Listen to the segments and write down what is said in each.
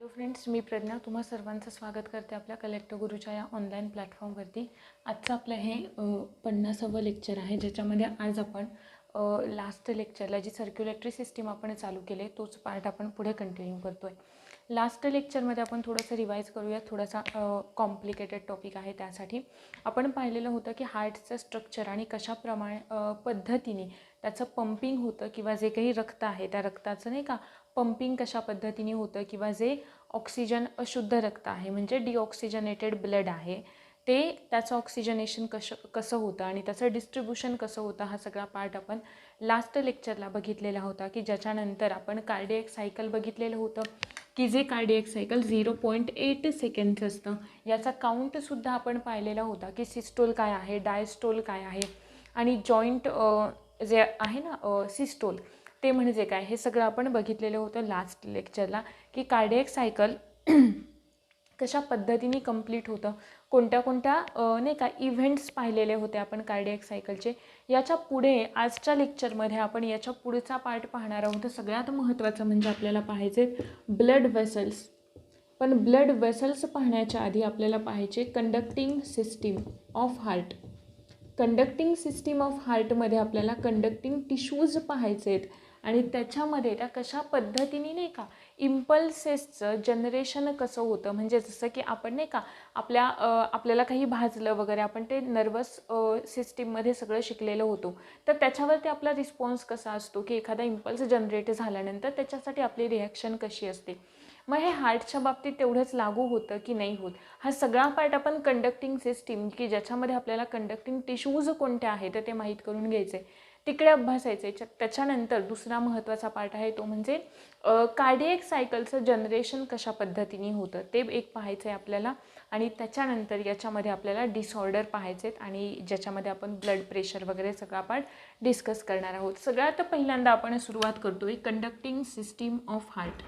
Hello friends, मी प्रज्ञा तुम्हा सर्वांचं स्वागत करते आपल्या कलेक्टर गुरुच्या या ऑनलाईन प्लॅटफॉर्मवरती. आजचं आपलं हे 50वे लेक्चर आहे, ज्याच्यामध्ये आज आपण लास्ट लेक्चरला जी सर्क्युलेटरी सिस्टीम आपण चालू केले तोच पार्ट आपण पुढे कंटिन्यू करतो आहे. लास्ट लेक्चरमध्ये आपण थोडंसं रिवाईज करूया. थोडासा कॉम्प्लिकेटेड टॉपिक आहे. त्यासाठी आपण पाहिलेलं होतं की हार्टचं स्ट्रक्चर आणि कशाप्रमाणे पद्धतीने त्याचं पंपिंग होतं, किंवा जे काही रक्त आहे त्या रक्ताचं नाही का पंपिंग कशा पद्धतीने होतं, किंवा जे ऑक्सिजन अशुद्ध रक्त आहे म्हणजे डिऑक्सिजनेटेड ब्लड आहे ते त्याचं ऑक्सिजनेशन कसं होतं आणि त्याचं डिस्ट्रीब्युशन कसं होतं, हा सगळा पार्ट आपण लास्ट लेक्चरला बघितलेला होता. की ज्याच्यानंतर आपण कार्डियक सायकल बघितलेलं होतं की जे कार्डियक सायकल 0.8 सेकंड्स असतं. याचा काउंटसुद्धा आपण पाहिलेला होता की सिस्टोल काय आहे, डायस्टोल काय आहे आणि जॉईंट जे आहे ना सिस्टोल ते म्हणजे काय, हे सगळं आपण बघितलेलं होतं लास्ट लेक्चरला. की कार्डियक सायकल कशा पद्धतीने कंप्लीट होतं, कोणत्या कोणत्या नाही का इव्हेंट्स पाहिलेले होते आपण कार्डियक सायकलचे. याच्या पुढे आजच्या लेक्चरमध्ये आपण याच्या पुढचा पार्ट पाहणार आहोत. सगळ्यात महत्त्वाचं म्हणजे आपल्याला पाहायचे ब्लड वेसल्स. पण ब्लड वेसल्स पाहण्याच्या आधी आपल्याला पाहायचे conducting system of heart. Conducting system of हार्टमध्ये आपल्याला कंडक्टिंग टिश्यूज पाहायचे आहेत आणि त्याच्यामध्ये त्या कशा पद्धतीने नाही का इम्पल्सेसचं जनरेशन कसं होतं. म्हणजे जसं की आपण नाही का आपल्याला काही भाजलं वगैरे, आपण ते नर्वस सिस्टीममध्ये सगळं शिकलेलं होतो. तर त्याच्यावरती आपला रिस्पॉन्स कसा असतो, की एखादा इम्पल्स जनरेट झाल्यानंतर त्याच्यासाठी आपली रिॲक्शन कशी असते. मग हे हार्टच्या बाबतीत तेवढंच लागू होतं की नाही होत, हा सगळा पार्ट आपण कंडक्टिंग सिस्टीम, की ज्याच्यामध्ये आपल्याला कंडक्टिंग टिश्यूज कोणते आहेत ते माहीत करून घ्यायचे, तिकडे अभ्यासायचे. त्याच्यानंतर दुसरा महत्त्वाचा पार्ट आहे तो म्हणजे कार्डियक सायकलचं जनरेशन कशा पद्धतीने होतं ते एक पाहायचं आहे आपल्याला. आणि त्याच्यानंतर याच्यामध्ये आपल्याला डिसऑर्डर पाहायचे आहेत आणि ज्याच्यामध्ये आपण ब्लड प्रेशर वगैरे सगळा पार्ट डिस्कस करणार आहोत. सगळ्यात पहिल्यांदा आपण सुरुवात करतोय conducting system of heart.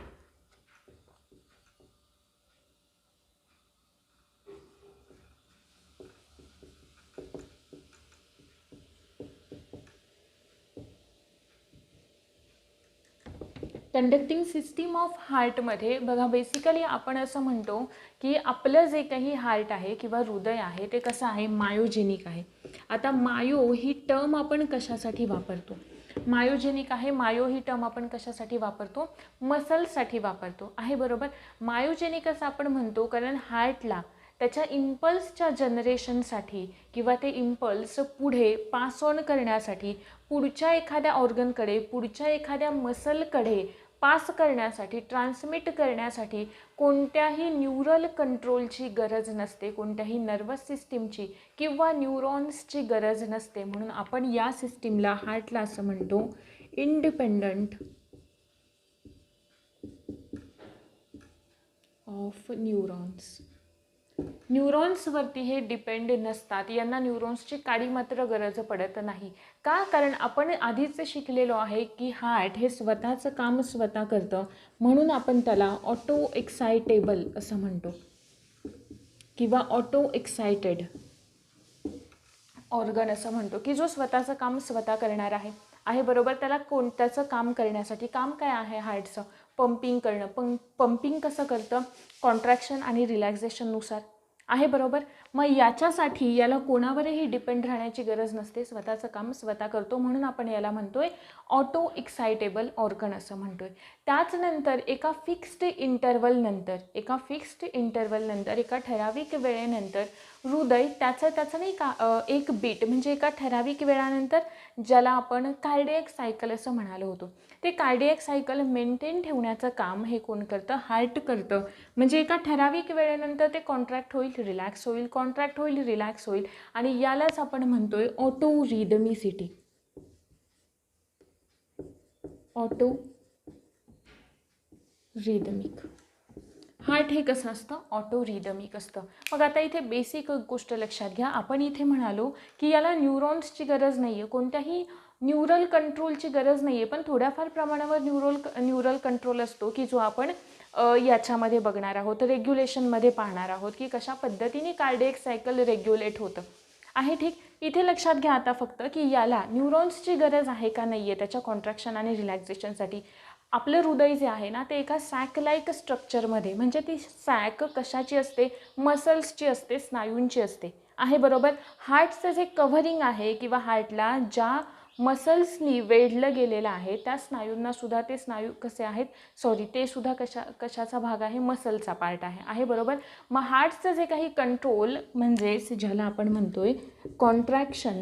Conducting system of हार्टमध्ये बघा, बेसिकली आपण असं म्हणतो की आपलं जे काही हार्ट आहे किंवा हृदय आहे ते कसं आहे, मायोजेनिक आहे. आता मायो ही टर्म आपण कशासाठी वापरतो, मायोजेनिक आहे. मायो ही टर्म आपण कशासाठी वापरतो, मसल्ससाठी वापरतो आहे, बरोबर. मायोजेनिक असं आपण म्हणतो कारण हार्टला त्याच्या इम्पल्सच्या जनरेशनसाठी किंवा ते इम्पल्स पुढे पास ऑन करण्यासाठी, पुढच्या एखाद्या ऑर्गनकडे, पुढच्या एखाद्या मसलकडे पास करण्यासाठी, ट्रान्समिट करण्यासाठी कोणत्याही न्यूरल कंट्रोलची गरज नसते, कोणत्याही नर्वस सिस्टीमची किंवा न्यूरॉन्सची गरज नसते. म्हणून आपण या सिस्टीमला, हार्टला असं म्हणतो इंडिपेंडंट ऑफ न्यूरॉन्स. न्यूरॉन्सवरती हे डिपेंड नसतात, यांना न्यूरॉन्सची काडी मात्र गरज पडत नाही. का, कारण आपण आधीच शिकलेलो आहे की हार्ट हे स्वतःचं काम स्वतः करतं, म्हणून आपण त्याला ऑटो एक्सायटेबल असं म्हणतो किंवा ऑटो एक्सायटेड ऑर्गन असं म्हणतो, की जो स्वतःचं काम स्वतः करणार आहे बरोबर. त्याला कोणत्याचं काम करण्यासाठी, काम काय आहे हार्टचं, पंपिंग करणं. पंपिंग कसं करतं, कॉन्ट्रॅक्शन आणि रिलॅक्झेशननुसार आहे बरोबर. मग याच्यासाठी याला कोणावरही डिपेंड राहण्याची गरज नसते, स्वतःचं काम स्वतः करतो, म्हणून आपण याला म्हणतोय ऑटो एक्सायटेबल ऑर्गन असं म्हणतोय. त्याचनंतर एका फिक्स्ड इंटरवलनंतर, एका ठराविक वेळेनंतर हृदय त्याचं नाही का एक बीट म्हणजे एका ठराविक वेळानंतर, ज्याला आपण कार्डियक सायकल असं म्हणालो होतो, ते कार्डियक सायकल मेंटेन ठेवण्याचं काम हे कोण करतं, हार्ट करतं. म्हणजे एका ठराविक वेळेनंतर ते कॉन्ट्रॅक्ट होईल, रिलॅक्स होईल, कॉन्ट्रॅक्ट होईल, रिलॅक्स होईल, आणि यालाच आपण म्हणतोय auto rhythmicity. Auto rhythmic heart हे कसं असतं, ऑटो रिदमिक असतं. मग आता इथे बेसिक गोष्ट लक्षात घ्या, आपण इथे म्हणालो की याला न्यूरॉन्सची गरज नाही आहे, कोणत्याही न्यूरल कंट्रोलची गरज नाही आहे, पण थोड्याफार प्रमाणावर न्यूरल कंट्रोल असतो की जो आपण याच्यामध्ये बघणार आहोत, रेग्युलेशनमध्ये पाहणार आहोत की कशा पद्धतीने कार्डियक सायकल रेग्युलेट होतं आहे, ठीक. इथे लक्षात घ्या आता फक्त की याला न्यूरॉन्सची गरज आहे का नाही आहे त्याच्या कॉन्ट्रॅक्शन आणि रिलॅक्झेशनसाठी. आपलं हृदय जे आहे ना ते एका सॅक लाईक स्ट्रक्चरमध्ये, म्हणजे ती सॅक कशाची असते, मसल्सची असते, स्नायूंची असते, आहे बरोबर. हार्टचं जे कव्हरिंग आहे किंवा हार्टला ज्या मसल्सनी वेढलं गेलेलं आहे त्या स्नायूंना सुद्धा ते स्नायू कसे आहेत, ते सुद्धा कशाचा भाग आहे, मसलचा पार्ट आहे बरोबर. मग हार्टचं जे काही कंट्रोल म्हणजेच ज्याला आपण म्हणतोय कॉन्ट्रॅक्शन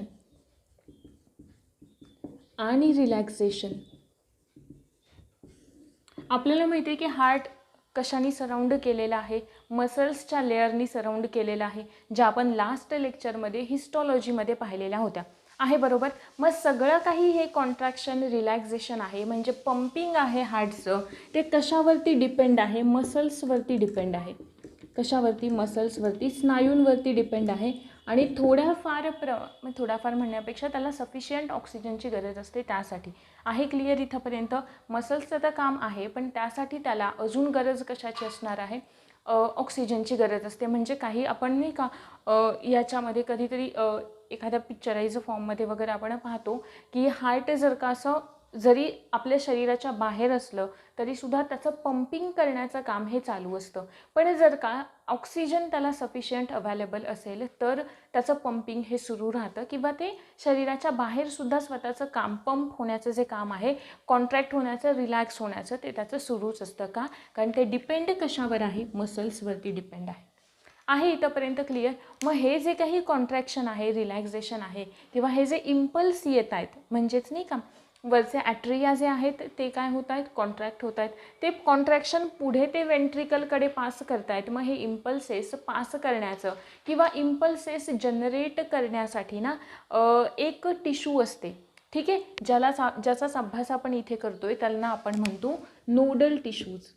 आणि रिलॅक्सेशन, आपल्याला माहिती आहे की हार्ट कशाने सराउंड केलेला आहे, मसल्सच्या लेअरनी सराउंड केलेला आहे, ज्या आपण लास्ट लेक्चरमध्ये हिस्टॉलॉजीमध्ये पाहिलेल्या होत्या, आहे बरोबर. मग सगळं काही हे कॉन्ट्रॅक्शन रिलॅक्सेशन आहे म्हणजे पंपिंग आहे हार्टचं, ते कशावरती डिपेंड आहे, मसल्सवरती डिपेंड आहे. कशावरती, मसल्सवरती, स्नायूंवरती डिपेंड आहे. आणि थोडाफार म्हणण्यापेक्षा त्याला सफिशियंट ऑक्सिजनची गरज असते त्यासाठी, आहे क्लिअर इथंपर्यंत. मसल्सचं तर काम आहे पण त्यासाठी त्याला अजून गरज कशाची असणार आहे, ऑक्सिजनची गरज असते. म्हणजे काही आपण नाही का याच्यामध्ये कधीतरी एखाद्या पिक्चराइज फॉर्ममध्ये वगैरे आपण पाहतो की हार्ट जर का असं जरी आपल्या शरीराच्या बाहेर असलं तरीसुद्धा त्याचं पंपिंग करण्याचं काम हे चालू असतं. पण जर का ऑक्सिजन त्याला सफिशियंट अवेलेबल असेल तर त्याचं पंपिंग हे सुरू राहतं किंवा ते शरीराच्या बाहेरसुद्धा स्वतःचं काम, पंप होण्याचं जे काम आहे, कॉन्ट्रॅक्ट होण्याचं, रिलॅक्स होण्याचं, ते त्याचं सुरूच असतं. का? कारण ते डिपेंड कशावर आहे, मसल्सवरती डिपेंड आहे इथंपर्यंत क्लिअर. मग हे जे काही कॉन्ट्रॅक्शन आहे, रिलॅक्सेशन आहे, किंवा हे जे इम्पल्स येत आहेत म्हणजेच नाही का वरचे ॲट्रिया जे आहेत ते काय होत आहेत, कॉन्ट्रॅक्ट होत आहेत, ते कॉन्ट्रॅक्शन पुढे ते वेंट्रिकलकडे पास करतायत. मग हे इम्पल्सेस पास करण्याचं किंवा इम्पल्सेस जनरेट करण्यासाठी ना एक टिश्यू असते, ठीक आहे, ज्याचाच अभ्यास आपण इथे करतोय, त्यांना आपण म्हणतो नोडल टिश्यूज.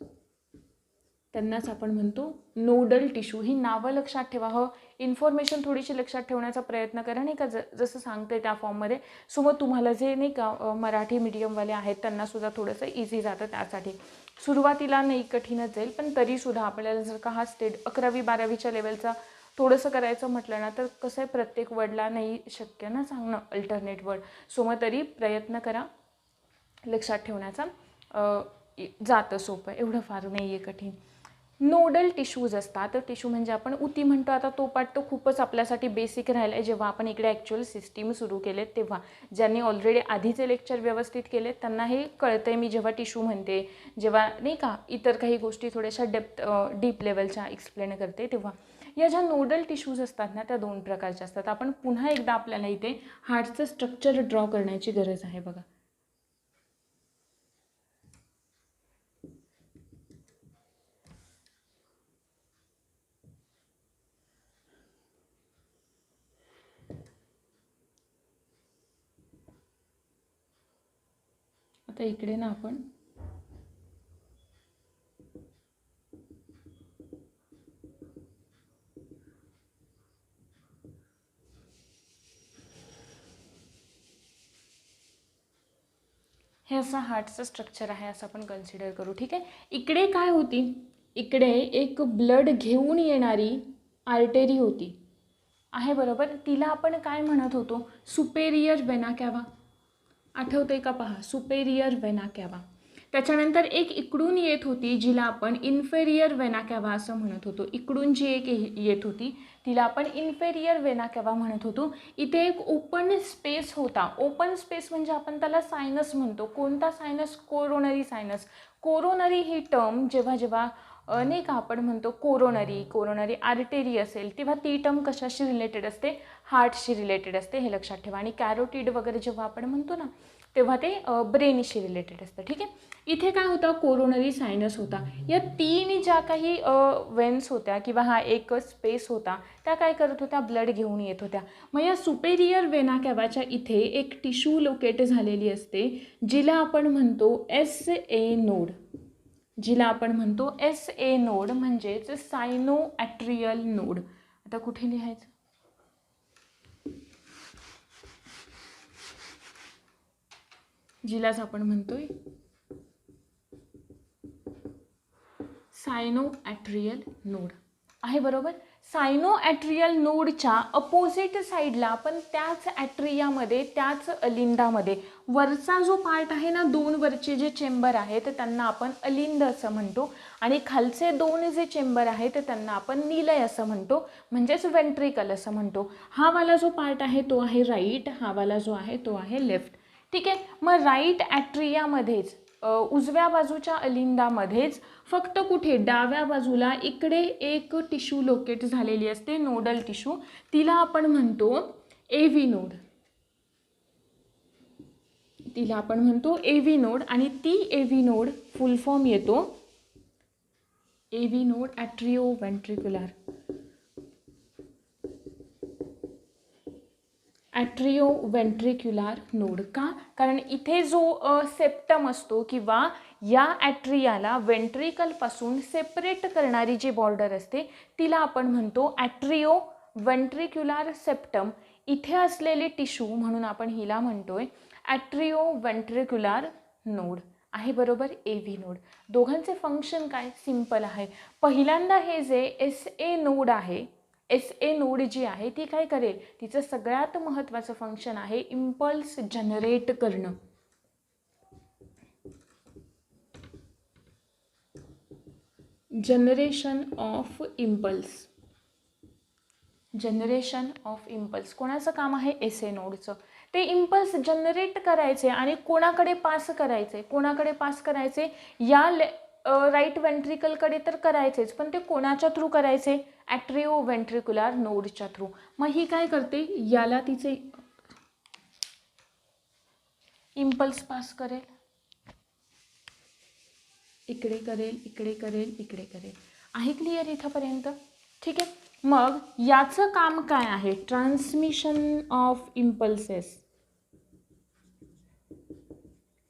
त्यांनाच आपण म्हणतो नोडल टिश्यू. ही नावं लक्षात ठेवा, इन्फॉर्मेशन थोडीशी लक्षात ठेवण्याचा प्रयत्न करा, नाही का, जसं सांगते त्या फॉर्ममध्ये. सो मग तुम्हाला जे नाही का मराठी मीडियमवाले आहेत त्यांनासुद्धा थोडंसं इझी जातं. त्यासाठी सुरुवातीला नाही कठीणच जाईल, पण तरीसुद्धा आपल्याला जर का हा 11वी-12वीच्या लेवलचा थोडंसं करायचं म्हटलं ना तर कसं आहे, प्रत्येक वर्डला नाही शक्य ना सांगणं अल्टरनेट वर्ड. सो मग तरी प्रयत्न करा लक्षात ठेवण्याचा, जातं सोपं, एवढं फार नाही आहे कठीण. नोडल टिश्यूज असतात. तर टिश्यू म्हणजे आपण उती म्हणतो, आता तो पाठ तो खूपच आपल्यासाठी बेसिक राहिला आहे. जेव्हा आपण इकडे ॲक्च्युअल सिस्टीम सुरू केलेत तेव्हा, ज्यांनी ऑलरेडी आधीचे लेक्चर व्यवस्थित केलेत त्यांना हे कळतं आहे. मी जेव्हा टिश्यू म्हणते, जेव्हा नाही का इतर काही गोष्टी थोड्याशा डीप लेवलच्या एक्सप्लेन करते, तेव्हा या ज्या नोडल टिश्यूज असतात ना त्या 2 प्रकारच्या असतात. आपण पुन्हा एकदा आपल्याला इथे हार्टचं स्ट्रक्चर ड्रॉ करण्याची गरज आहे बघा. आता इकडे ना आपण हे असं हार्टचं स्ट्रक्चर आहे असं आपण कन्सिडर करू, ठीक आहे. इकडे काय होती, इकडे एक ब्लड घेऊन येणारी आर्टेरी होती, आहे बरोबर. तिला आपण काय म्हणत होतो, सुपेरियर वेना कॅवा. आठवते का पहा, सुपेरियर वेना कॅवा. त्याच्यानंतर एक इकडून येत होती जिला आपण इन्फेरियर वेना कॅवा असं म्हणत होतो. इकडून जी एक येत होती तिला आपण इन्फेरियर वेना कॅवा म्हणत होतो. इथे एक ओपन स्पेस होता. ओपन स्पेस म्हणजे आपण त्याला सायनस म्हणतो. कोणता सायनस, कोरोनरी सायनस. कोरोनरी ही टर्म जेव्हा नाही का आपण म्हणतो कोरोनरी आर्टेरी असेल तेव्हा ती टर्म कशाशी रिलेटेड असते, हार्टशी रिलेटेड असते, हे लक्षात ठेवा. आणि कॅरोटिड वगैरे जेव्हा आपण म्हणतो ना तेव्हा ते ब्रेनशी रिलेटेड असतं, ठीक आहे. इथे काय होतं, कोरोनरी सायनस होता. या 3 ज्या काही वेन्स होत्या किंवा हा एक स्पेस होता त्या काय करत होत्या, ब्लड घेऊन येत होत्या. मग या सुपेरियर वेना कॅवाच्या इथे एक टिश्यू लोकेट झालेली असते जिला आपण म्हणतो SA नोड. जिला आपण म्हणतो SA नोड म्हणजेच सायनो ॲट्रियल नोड. आता कुठे लिहायचं, जिलाच आपण म्हणतोय सायनो ॲट्रियल नोड, आहे बरोबर. सायनोॲट्रियल नोडच्या अपोजिट साईडला आपण त्याच ॲट्रियामध्ये, त्याच अलिंदामध्ये वरचा जो पार्ट आहे ना, दोन वरचे जे चेंबर आहेत त्यांना आपण अलिंद असं म्हणतो आणि खालचे दोन जे चेंबर आहेत त्यांना आपण निलय असं म्हणतो, म्हणजेच वेंट्रिकल असं म्हणतो. हा वाला जो पार्ट आहे तो आहे राईट, हा वाला जो आहे तो आहे लेफ्ट. ठीक आहे. मग राईट ॲट्रियामध्येच उजव्या बाजूच्या अलिंदामध्येच फक्त कुठे डाव्या बाजूला इकडे एक टिश्यू लोकेट झालेली असते, नोडल टिश्यू, तिला आपण म्हणतो एव्ही नोड. तिला आपण म्हणतो एव्ही नोड आणि ती एव्ही नोड फुल फॉर्म येतो एव्ही नोड ॲट्रिओ वेंट्रिक्युलर. ॲट्रिओ वेंट्रिक्युलर नोड. का? कारण इथे जो सेप्टम असतो किंवा या ॲट्रियाला वेंट्रिकलपासून सेपरेट करणारी जी बॉर्डर असते तिला आपण म्हणतो ॲट्रिओ वेंट्रिक्युलर सेप्टम. इथे असलेले टिश्यू म्हणून आपण हिला म्हणतोय ॲट्रिओ वेंट्रिक्युलर नोड आहे, बरोबर, एव्ही नोड. दोघांचे फंक्शन काय? सिंपल आहे. पहिल्यांदा हे जे SA नोड आहे, SA नोड जी आहे ती काय करेल? तिचं सगळ्यात महत्त्वाचं फंक्शन आहे इम्पल्स जनरेट करणं. Generation of impulse. Generation of impulse कोणाचं काम आहे? SA नोडचं. ते इम्पल्स जनरेट करायचे आणि कोणाकडे पास करायचे? कोणाकडे पास करायचे? या राईट वेंट्रिकलकडे तर करायचेच, पण ते कोणाच्या थ्रू करायचे? ॲट्रिओ वेंट्रिक्युलर नोडच्या थ्रू. मग ही काय करते? याला तिचे इम्पल्स पास करेल, इकडे करेल, इकडे करेल, इकडे करेल. आहे क्लिअर इथंपर्यंत? ठीक आहे. मग याचं काम काय आहे? Transmission of impulses.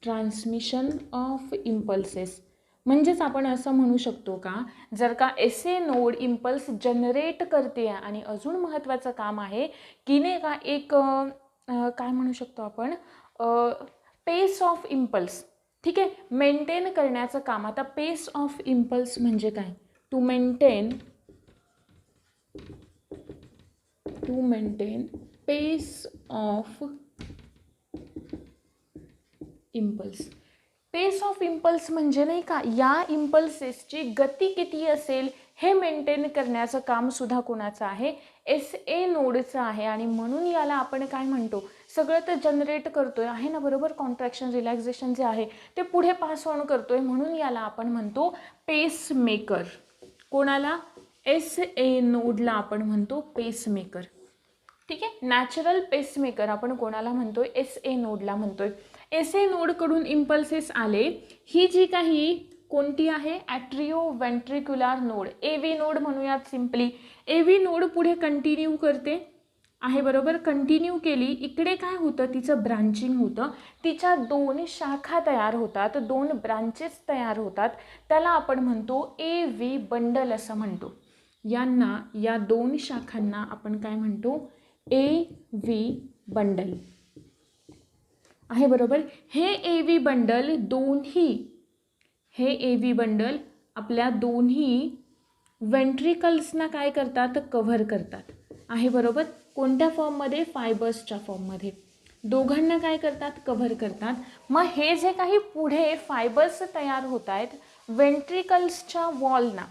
Transmission of impulses म्हणजेच आपण असं म्हणू शकतो का, जर का SA नोड इम्पल्स जनरेट करते आणि अजून महत्त्वाचं काम आहे की नाही का, एक काय म्हणू शकतो आपण, पेस ऑफ इम्पल्स. ठीक आहे, मेंटेन करण्याचं काम. आता पेस ऑफ इम्पल्स म्हणजे काय? To maintain pace of impulse. Pace of impulse म्हणजे नाही का, या इम्पल्सेसची गती किती असेल हे मेंटेन करण्याचं काम सुद्धा कोणाचं आहे? SA नोडचं आहे. आणि म्हणून याला आपण काय म्हणतो? सगळं तर जनरेट करतोय आहे ना, बरोबर, कॉन्ट्रॅक्शन रिलॅक्सेशन जे आहे ते पुढे पास ऑन करतोय, म्हणून याला आपण म्हणतो पेस मेकर. कोणाला? SA नोडला आपण म्हणतो पेस मेकर. ठीक आहे. नॅचरल पेसमेकर आपण कोणाला म्हणतोय? SA नोडला म्हणतोय. SA नोडकडून इम्पल्सेस आले. ही जी काही कोणती आहे? ॲट्रिओ वेंट्रिक्युलर नोड, AV नोड म्हणूयात सिम्पली. AV नोड पुढे कंटिन्यू करते आहे, बरोबर. कंटिन्यू केली, इकडे काय होतं? तिचं ब्रांचिंग होतं. तिच्या दोन शाखा तयार होतात, दोन ब्रांचेस तयार होतात. त्याला आपण म्हणतो AV बंडल असं म्हणतो. यांना, या दोन शाखांना आपण काय म्हणतो? AV बंडल आहे, बरोबर. हे AV बंडल आपल्या दोन्ही वेंट्रिकल्सना काय करतात? कव्हर करतात आहे, बरोबर. कोणत्या फॉर्ममध्ये? फायबर्सच्या फॉर्ममध्ये. दोघांना काय करतात? कव्हर करतात. मग हे जे काही पुढे फायबर्स तयार होत आहेत वेंट्रिकल्सच्या वॉलना,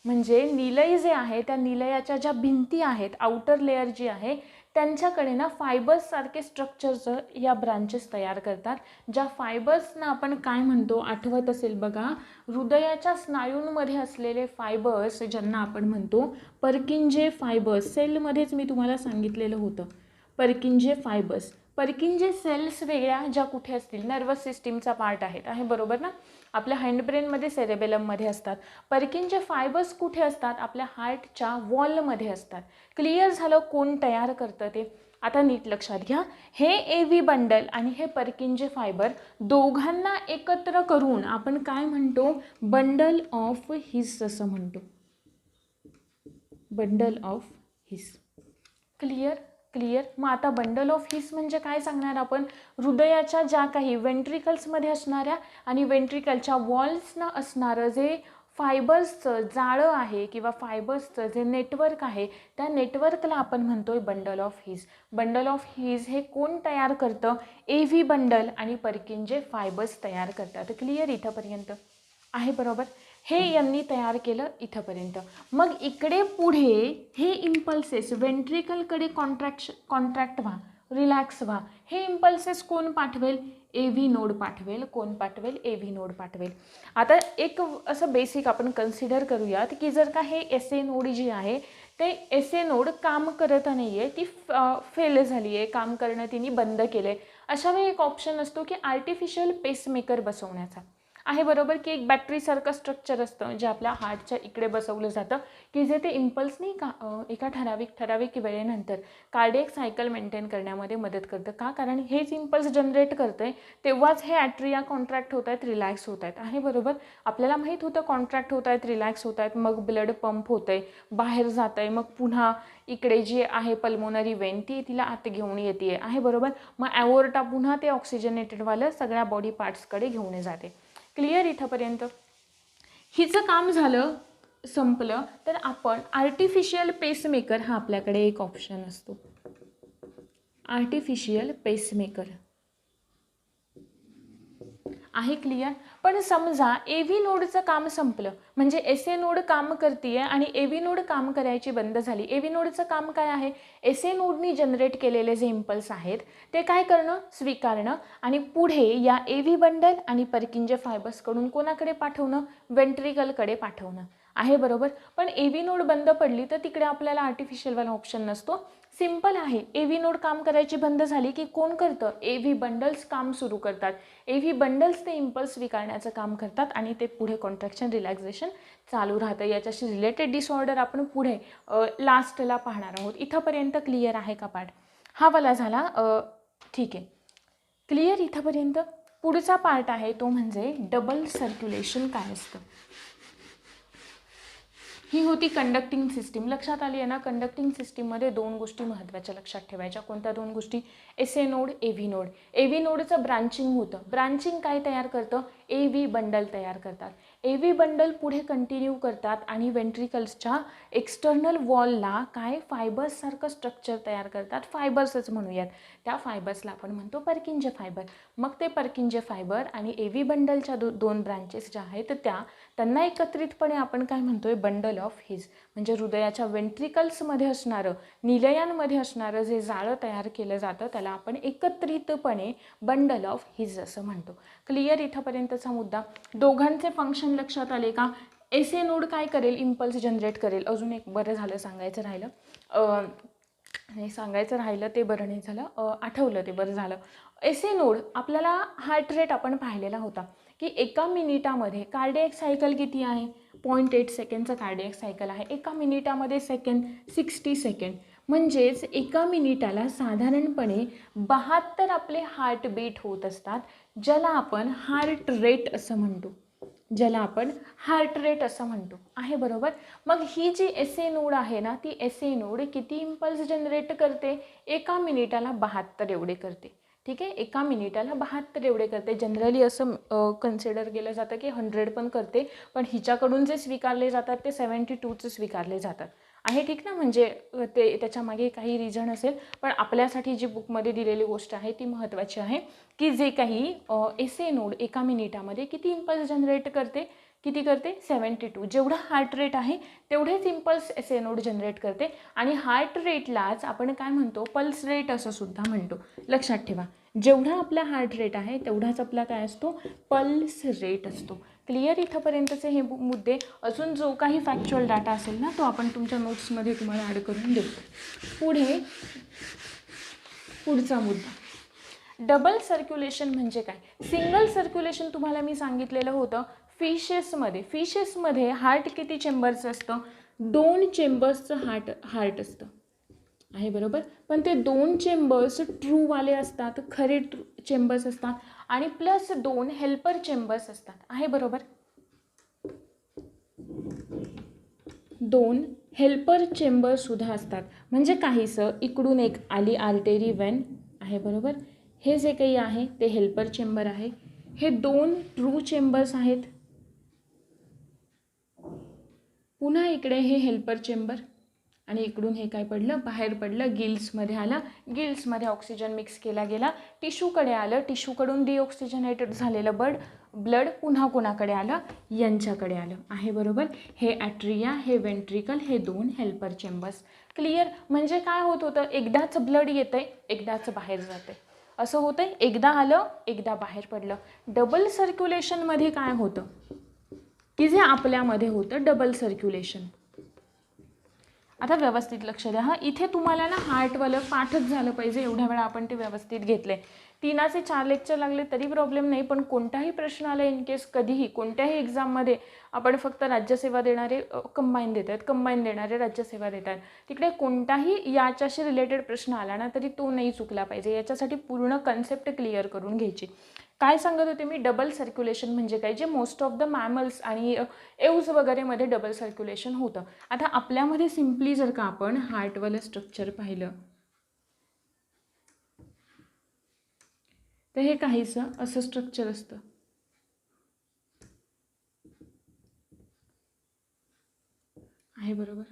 म्हणजे निलय जे आहे त्या निलयाच्या ज्या भिंती आहेत, आउटर लेअर जी आहे त्यांच्याकडे ना फायबर्स सारखे स्ट्रक्चर्स या ब्रांचेस तयार करतात. ज्या फायबर्सना आपण काय म्हणतो? आठवत असेल बघा, हृदयाच्या स्नायूंमध्ये असलेले फायबर्स ज्यांना आपण म्हणतो पर्किंजे फायबर्स. सेलमध्येच मी तुम्हाला सांगितलेलं होतं पर्किंजे फायबर्स. पर्किंजे सेल्स वेगळ्या, ज्या कुठे असतील? नर्वस सिस्टीमचा पार्ट आहेत आहे, बरोबर ना. आपल्या हँडब्रेनमध्ये, सेरेबेलममध्ये असतात. पर्किंजे फायबर्स कुठे असतात? आपल्या हार्टच्या वॉलमध्ये असतात. क्लिअर झालं कोण तयार करतं ते? आता नीट लक्षात घ्या. हे AV बंडल आणि हे पर्किंजे फायबर दोघांना एकत्र करून आपण काय म्हणतो? बंडल ऑफ हिस असं म्हणतो. Bundle of his. क्लिअर? मग आता बंडल ऑफ हिस म्हणजे काय सांगणार आपण? हृदयाच्या ज्या काही वेंट्रिकल्समध्ये असणाऱ्या आणि वेंट्रिकलच्या वॉल्सना असणारं जे फायबर्सचं जाळं आहे किंवा फायबर्सचं जे नेटवर्क आहे त्या नेटवर्कला आपण म्हणतोय bundle of His. Bundle of His हे कोण तयार करतं? AV बंडल आणि पर्किंजे फायबर्स तयार करतात. क्लिअर इथंपर्यंत आहे बरोबर. हे यांनी तयार केलं इथंपर्यंत. मग इकडे पुढे हे इम्पल्सेस वेंट्रिकलकडे कॉन्ट्रॅक्ट व्हा, रिलॅक्स व्हा. हे इम्पल्सेस कोण पाठवेल? AV नोड पाठवेल. कोण पाठवेल? AV नोड पाठवेल. आता एक असं बेसिक आपण कन्सिडर करूयात की जर का हे SA नोड जी आहे ते SA नोड काम करत नाही आहे, ती फेल झाली आहे, काम करणं तिने बंद केलं आहे. अशा वेळी एक ऑप्शन असतो की आर्टिफिशियल पेसमेकर बसवण्याचा. आहे बरोबर की एक बॅटरीसारखं स्ट्रक्चर असतं जे आपल्या हार्टच्या इकडे बसवलं जातं की जे ते इम्पल्स नाही का एका ठराविक वेळेनंतर कार्डियक सायकल मेंटेन करण्यामध्ये मदत करतं. का? कारण हेच इम्पल्स जनरेट करतं आहे तेव्हाच हे ॲट्रिया कॉन्ट्रॅक्ट होत आहेत, रिलॅक्स होत आहेत. आहे बरोबर. आपल्याला माहीत होतं कॉन्ट्रॅक्ट होत आहेत, रिलॅक्स होत आहेत, मग ब्लड पंप होतं आहे, बाहेर जात आहे, मग पुन्हा इकडे जी आहे पल्मोनरी वेन ती तिला आत घेऊन येते. आहे बरोबर. मग ॲओर्टा पुन्हा ते ऑक्सिजनेटेडवालं सगळ्या बॉडी पार्ट्सकडे घेऊन जाते. क्लिअर इथंपर्यंत. हिचं काम झालं, संपलं, तर आपण आर्टिफिशियल पेसमेकर हा आपल्याकडे एक ऑप्शन असतो. आर्टिफिशियल पेसमेकर आहे. क्लिअर. पण समजा AV नोडचं काम संपलं म्हणजे SA नोड काम करते आणि AV नोड काम करायची बंद झाली. AV नोडचं काम काय आहे? SA नोडनी जनरेट केलेले जे इम्पल्स आहेत ते काय करणं? स्वीकारणं आणि पुढे या AV बंडल आणि पर्किंजे फायबर्सकडून कोणाकडे पाठवणं? वेंट्रिकलकडे पाठवणं. आहे बरोबर. पण AV नोड बंद पडली तर तिकडे आपल्याला आर्टिफिशियलवाला ऑप्शन नसतो. सिंपल आहे. AV नोड काम करायची बंद झाली की कोण करतं? AV बंडल्स काम सुरू करतात. AV बंडल्स ते इम्पल्स स्वीकारण्याचं काम करतात आणि ते पुढे कॉन्ट्रॅक्शन रिलॅक्सेशन चालू राहतं. याच्याशी रिलेटेड डिसऑर्डर आपण पुढे लास्टला पाहणार आहोत. इथंपर्यंत क्लिअर आहे का पार्ट? हा वाला झाला. ठीक आहे. क्लिअर इथंपर्यंत. पुढचा पार्ट आहे तो म्हणजे डबल सर्क्युलेशन काय असतं. ही होती कंडक्टिंग सिस्टीम. लक्षात आली आहे ना. कंडक्टिंग सिस्टीममध्ये दोन गोष्टी महत्त्वाच्या लक्षात ठेवायच्या. कोणत्या दोन गोष्टी? SA node, AV node. AV नोडचं ब्रांचिंग होतं. ब्रांचिंग काय तयार करतं? AV बंडल तयार करतात. AV बंडल पुढे कंटिन्यू करतात आणि वेंट्रिकल्सच्या एक्सटर्नल वॉलला काय फायबर्ससारखं स्ट्रक्चर तयार करतात. फायबर्सच म्हणूयात. त्या फायबर्सला आपण म्हणतो पर्किंजे फायबर. मग ते पर्किंजे फायबर आणि AV बंडलच्या दोन ब्रांचेस ज्या आहेत त्यांना एकत्रितपणे आपण काय म्हणतोय? Bundle of His. म्हणजे हृदयाच्या वेंट्रिकल्समध्ये असणारं, निलयांमध्ये असणारं जे जाळं तयार केलं जातं त्याला आपण एकत्रितपणे बंडल ऑफ हीज असं म्हणतो. क्लिअर इथंपर्यंतचा मुद्दा. दोघांचे फंक्शन लक्षात आले का? SA नोड काय करेल? इम्पल्स जनरेट करेल. अजून एक बरं झालं सांगायचं राहिलं ते बरं नाही झालं, आठवलं ते बरं झालं. SA नोड आपल्याला हार्ट रेट आपण पाहिलेला होता की एका मिनिटामध्ये कार्डियक सायकल किती आहे? 0.8 सेकंडचं कार्डियक सायकल आहे. एका मिनिटामध्ये सेकंड 60 सेकंड. म्हणजेच एका मिनिटाला साधारणपणे 72 आपले हार्टबीट होत असतात, ज्याला आपण हार्ट रेट असं म्हणतो. आहे बरोबर. मग ही जी SA नोड आहे ना, ती SA नोड किती इम्पल्स जनरेट करते? एका मिनिटाला 72 एवढे करते. ठीक आहे. एका मिनिटाला 72 एवढे करते. जनरली असं कन्सिडर केलं जातं की 100 पण करते, पण हिच्याकडून जे स्वीकारले जातात ते 72चे स्वीकारले जातात. आहे ठीक ना. म्हणजे ते त्याच्यामागे काही रिझन असेल, पण आपल्यासाठी जी बुकमध्ये दिलेली गोष्ट आहे ती महत्त्वाची आहे की जे काही SA नोड एका मिनिटामध्ये किती इम्पल्स जनरेट करते? किती करते? 72. जेवढा हार्ट रेट आहे तेवढेच इम्पल्स SA नोड जनरेट करते आणि हार्ट रेटलाच आपण काय म्हणतो? पल्स रेट असं सुद्धा म्हणतो. लक्षात ठेवा. जेवढा आपला हार्ट रेट आहे तेवढाच आपला काय असतो? पल्स रेट असतो. क्लिअर इथंपर्यंतचे हे मुद्दे. अजून जो काही फॅक्च्युअल डाटा असेल ना तो आपण तुमच्या नोट्समध्ये तुम्हाला ॲड करून देऊ. पुढचा मुद्दा. डबल सर्क्युलेशन म्हणजे काय? सिंगल सर्क्युलेशन तुम्हाला मी सांगितलेलं होतं फिशेसमध्ये हार्ट किती चेंबर्स असतं? 2 चेंबर्सचं हार्ट असतं. आहे बरोबर. पण ते 2 चेंबर्स ट्रूवाले असतात, खरे चेंबर्स असतात आणि प्लस 2 हेल्पर चेंबर्स असतात. आहे बरोबर. 2 हेल्पर चेंबरसुद्धा असतात. म्हणजे काहीसं इकडून एक आली आर्टेरी वेन. आहे बरोबर. हे जे काही आहे ते हेल्पर चेंबर आहे. हे 2 ट्रू चेंबर्स आहेत. पुन्हा इकडे हे हेल्पर चेंबर आणि इकडून हे काय पडलं, बाहेर पडलं, गिल्समध्ये आलं. गिल्समध्ये ऑक्सिजन मिक्स केला गेला, टिश्यूकडे आलं, टिश्यूकडून डिऑक्सिजनेटेड झालेलं ब्लड पुन्हा कोणाकडे आलं, यांच्याकडे आलं आहे. बरोबर. हे ॲट्रिया, हे वेंट्रिकल, हे 2 हेल्पर चेंबर्स. क्लिअर. म्हणजे काय होत होतं, एकदाच ब्लड येतं आहे, एकदाच बाहेर जातं आहे, असं होतं आहे. एकदा आलं, एकदा बाहेर पडलं. डबल सर्क्युलेशनमध्ये काय होतं की जे आपल्यामध्ये होतं डबल सर्क्युलेशन. आता व्यवस्थित लक्ष द्या. हां, इथे तुम्हाला ना हार्टवालं पाठच झालं पाहिजे, एवढ्या वेळा आपण ते व्यवस्थित घेतले. 3 ते 4 लेक्चर लागले तरी प्रॉब्लेम नाही, पण कोणताही प्रश्न आला इन केस कधीही कोणत्याही एक्झाममध्ये आपण फक्त राज्यसेवा देणारे कंबाईन देत आहेत, कंबाईन देणारे राज्यसेवा देत आहेत, तिकडे कोणताही याच्याशी रिलेटेड प्रश्न आला ना तरी तो नाही चुकला पाहिजे. याच्यासाठी पूर्ण कन्सेप्ट क्लिअर करून घ्यायची. काय सांगत होते मी, डबल सर्क्युलेशन म्हणजे काय, जे मोस्ट ऑफ द मॅमल्स आणि एव्ज वगैरेमध्ये डबल सर्क्युलेशन होतं. आता आपल्यामध्ये सिम्पली जर का आपण हार्टवालं स्ट्रक्चर पाहिलं तर हे काहीसं असं स्ट्रक्चर असतं. आहे बरोबर.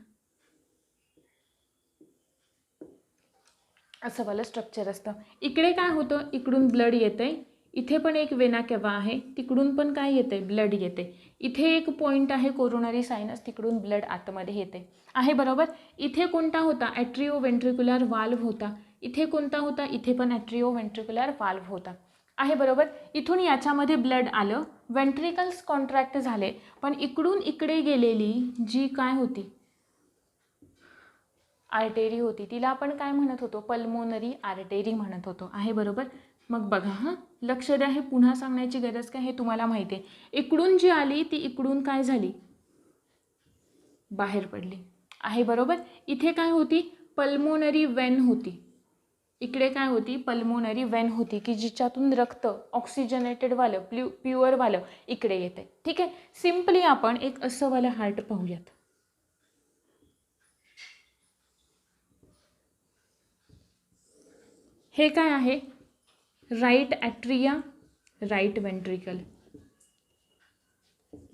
असं वालं स्ट्रक्चर असतं. इकडे काय होतं, इकडून ब्लड येतंय, इथे पण एक वेना केवा आहे, तिकडून पण काय येते, ब्लड येते. इथे एक पॉईंट आहे कोरोनरी सायनस, तिकडून ब्लड आतमध्ये येते. आहे बरोबर. इथे कोणता होता, ॲट्रिओ वेंट्रिक्युलर वाल्व होता. इथे कोणता होता, इथे पण ॲट्रिओ वेंट्रिक्युलर वाल्व होता. आहे बरोबर. इथून याच्यामध्ये ब्लड आलं, वेंट्रिकल्स कॉन्ट्रॅक्ट झाले, पण इकडून इकडे गेलेली जी काय होती, आर्टेरी होती, तिला आपण काय म्हणत होतो, पल्मोनरी आर्टेरी म्हणत होतो. आहे बरोबर. मग बघा, हां लक्ष द्या, हे पुन्हा सांगण्याची गरज काय, हे तुम्हाला माहिती आहे. इकडून जी आली ती इकडून काय झाली, बाहेर पडली. आहे बरोबर. इथे काय होती, पल्मोनरी वेन होती, इकडे काय होती, पल्मोनरी वेन होती की जिच्यातून रक्त ऑक्सिजनेटेड वालं प्युअर वालं इकडे येते. ठीक आहे. सिम्पली आपण एक असं वालं हार्ट पाहूयात. हे काय आहे, right atria, right ventricle,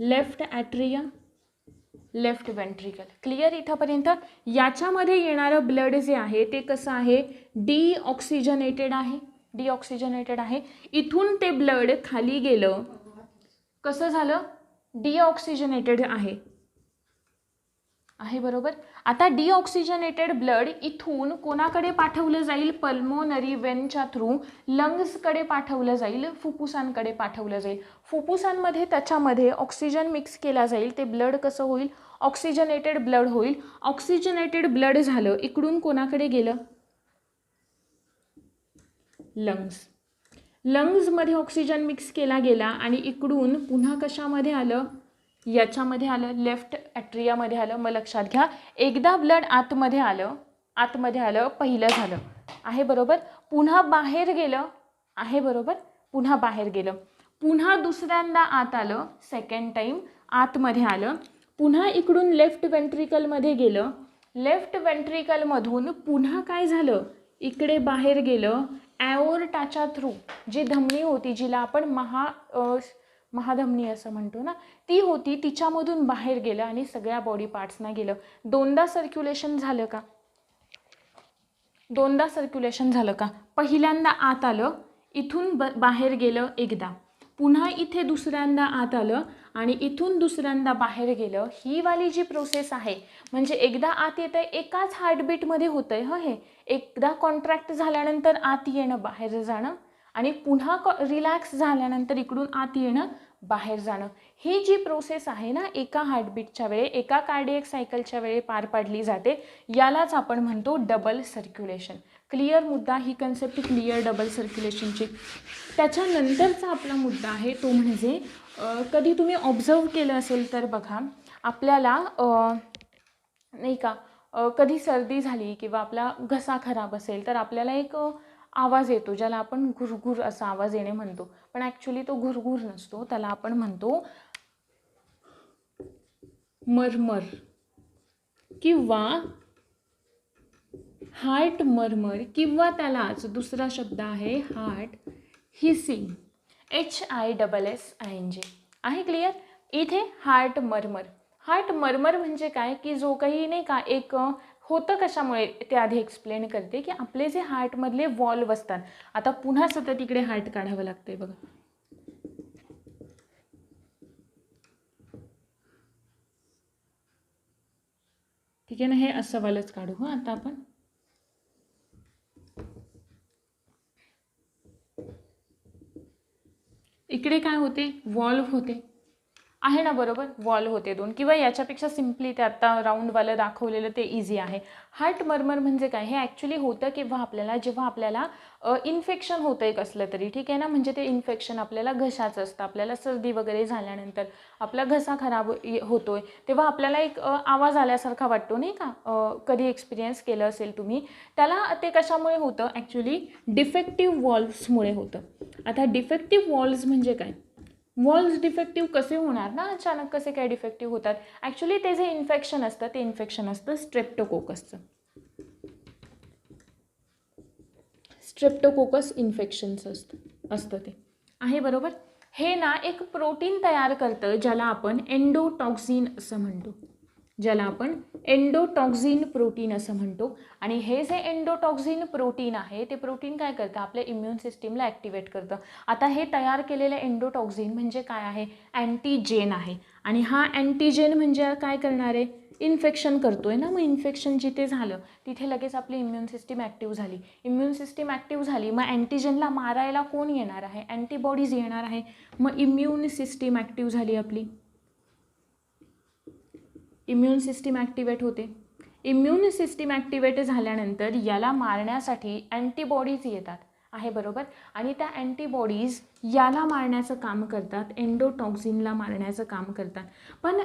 left atria, left ventricle. Clear इथंपर्यंत. याच्यामध्ये येणारं ब्लड जे आहे ते कसं आहे, डिऑक्सिजनेटेड आहे, डिऑक्सिजनेटेड आहे. इथून ते ब्लड खाली गेलं, कसं झालं, डिऑक्सिजनेटेड आहे. आहे बरोबर. आता डिऑक्सिजनेटेड ब्लड इथून कोणाकडे पाठवलं जाईल, पल्मोनरी वेनच्या थ्रू लंग्सकडे पाठवलं जाईल, फुफ्फुसांकडे पाठवलं जाईल. फुफ्फुसांमध्ये त्याच्यामध्ये ऑक्सिजन मिक्स केला जाईल, ते ब्लड कसं होईल, ऑक्सिजनेटेड ब्लड होईल. ऑक्सिजनेटेड ब्लड झालं, इकडून कोणाकडे गेलं, लंग्स. लंग्समध्ये ऑक्सिजन मिक्स केला गेला आणि इकडून पुन्हा कशामध्ये आलं, याच्यामध्ये आलं, लेफ्ट ॲट्रियामध्ये आलं. मग लक्षात घ्या, एकदा ब्लड आतमध्ये आलं, पहिलं झालं. आहे बरोबर. पुन्हा बाहेर गेलं. आहे बरोबर. पुन्हा बाहेर गेलं, पुन्हा दुसऱ्यांदा आत आलं, सेकंड टाईम आतमध्ये आलं. पुन्हा इकडून लेफ्ट वेंट्रिकलमध्ये गेलं, लेफ्ट वेंट्रिकलमधून पुन्हा काय झालं, इकडे बाहेर गेलं, ॲओर्टाच्या थ्रू जी धमनी होती, जिला आपण महाधमनी असं म्हणतो ना, ती होती, तिच्यामधून बाहेर गेलं आणि सगळ्या बॉडी पार्ट्सना गेलं. दोनदा सर्क्युलेशन झालं का, दोनदा सर्क्युलेशन झालं का. पहिल्यांदा आत आलं, इथून बाहेर गेलं एकदा, पुन्हा इथे दुसऱ्यांदा आत आलं आणि इथून दुसऱ्यांदा बाहेर गेलं. ही वाली जी प्रोसेस आहे, म्हणजे एकदा आत येतं आहे, एकाच हार्टबीटमध्ये होतं आहे. हे एकदा कॉन्ट्रॅक्ट झाल्यानंतर आत येणं, बाहेर जाणं, आणि पुन्हा रिलॅक्स झाल्यानंतर इकडून आत येणं, बाहेर जाणं. ही जी प्रोसेस आहे ना, एका हार्टबीटच्या वेळी, एका कार्डियक सायकलच्या वेळी पार पाडली जाते, यालाच आपण म्हणतो डबल सर्क्युलेशन. क्लिअर मुद्दा, ही कन्सेप्ट क्लिअर डबल सर्क्युलेशनची. त्याच्यानंतरचा आपला मुद्दा आहे तो म्हणजे, कधी तुम्ही ऑब्झर्व केलं असेल तर बघा, आपल्याला नाही का, कधी सर्दी झाली किंवा आपला घसा खराब असेल तर आपल्याला एक आवाज येतो, ज्याला आपण घुरघुर असा आवाज येणे म्हणतो. पण ॲक्च्युली तो घुरघुर नसतो, त्याला आपण म्हणतो मरमर किंवा हार्ट मरमर, किंवा त्यालाच दुसरा शब्द आहे हार्ट हिसिंग, HISSING. आहे क्लिअर. इथे हार्ट मरमर, हार्ट मर्मर म्हणजे काय, की जो काही नाही का एक होतं कशामुळे ते आधी एक्सप्लेन करते, की आपले जे हार्टमधले वॉल्व असतात. आता पुन्हा सतत इकडे हार्ट काढावं लागतंय बघा. ठीक आहे ना, हे असं वालच काढू. हां आता आपण इकडे काय होते, वॉल्व होते आहे ना, बरोबर. वॉल होते दोन, किंवा याच्यापेक्षा सिम्पली ते आता राऊंडवालं दाखवलेलं ते इझी आहे. हार्ट मर्मर म्हणजे काय, हे ॲक्च्युली होतं जेव्हा आपल्याला इन्फेक्शन होतं एक असलं तरी, ठीक आहे ना. म्हणजे ते इन्फेक्शन आपल्याला घशाचं असतं, आपल्याला सर्दी वगैरे झाल्यानंतर आपला घसा खराब होतोय, तेव्हा आपल्याला एक आवाज आल्यासारखा वाटतो नाही का. कधी एक्सपिरियन्स केलं असेल तुम्ही. त्याला ते कशामुळे होतं, ॲक्च्युली डिफेक्टिव्ह वॉल्व्समुळे होतं. आता डिफेक्टिव्ह वॉल्व्स म्हणजे काय, वॉल्स डिफेक्टिव्ह कसे होणार ना, अचानक कसे काय डिफेक्टिव्ह होतात. ॲक्च्युली ते जे इन्फेक्शन असतं ते इन्फेक्शन असतं स्ट्रेप्टोकोकसचं. स्ट्रेप्टोकोकस इन्फेक्शनचं असतं ते आहे, बरोबर. हे ना एक प्रोटीन तयार करतं ज्याला आपण एंडोटॉक्झिन असं म्हणतो, ज्याला आपण एंडोटॉक्झिन प्रोटीन असं म्हणतो. आणि हे जे एंडोटॉक्झिन प्रोटीन आहे ते प्रोटीन काय करतं, आपल्या इम्युन सिस्टीमला ॲक्टिवेट करतं. आता हे तयार केलेलं एंडोटॉक्झिन म्हणजे काय आहे, अँटीजेन आहे. आणि हा अँटीजेन म्हणजे काय करणार आहे, इन्फेक्शन करतोय ना. मग इन्फेक्शन जिथे झालं तिथे लगेच आपली इम्युन सिस्टीम ॲक्टिव्ह झाली. इम्युन सिस्टीम ॲक्टिव्ह झाली, मग अँटीजेनला मारायला कोण येणार आहे, अँटीबॉडीज येणार आहे. मग इम्युन सिस्टीम ॲक्टिव्ह झाली आपली, इम्युन सिस्टीम ॲक्टिवेट होते. इम्युन सिस्टीम ॲक्टिवेट झाल्यानंतर याला मारण्यासाठी अँटीबॉडीज येतात आहे, बरोबर. आणि त्या अँटीबॉडीज याला मारण्याचं काम करतात, एंडोटॉक्झिनला मारण्याचं काम करतात. पण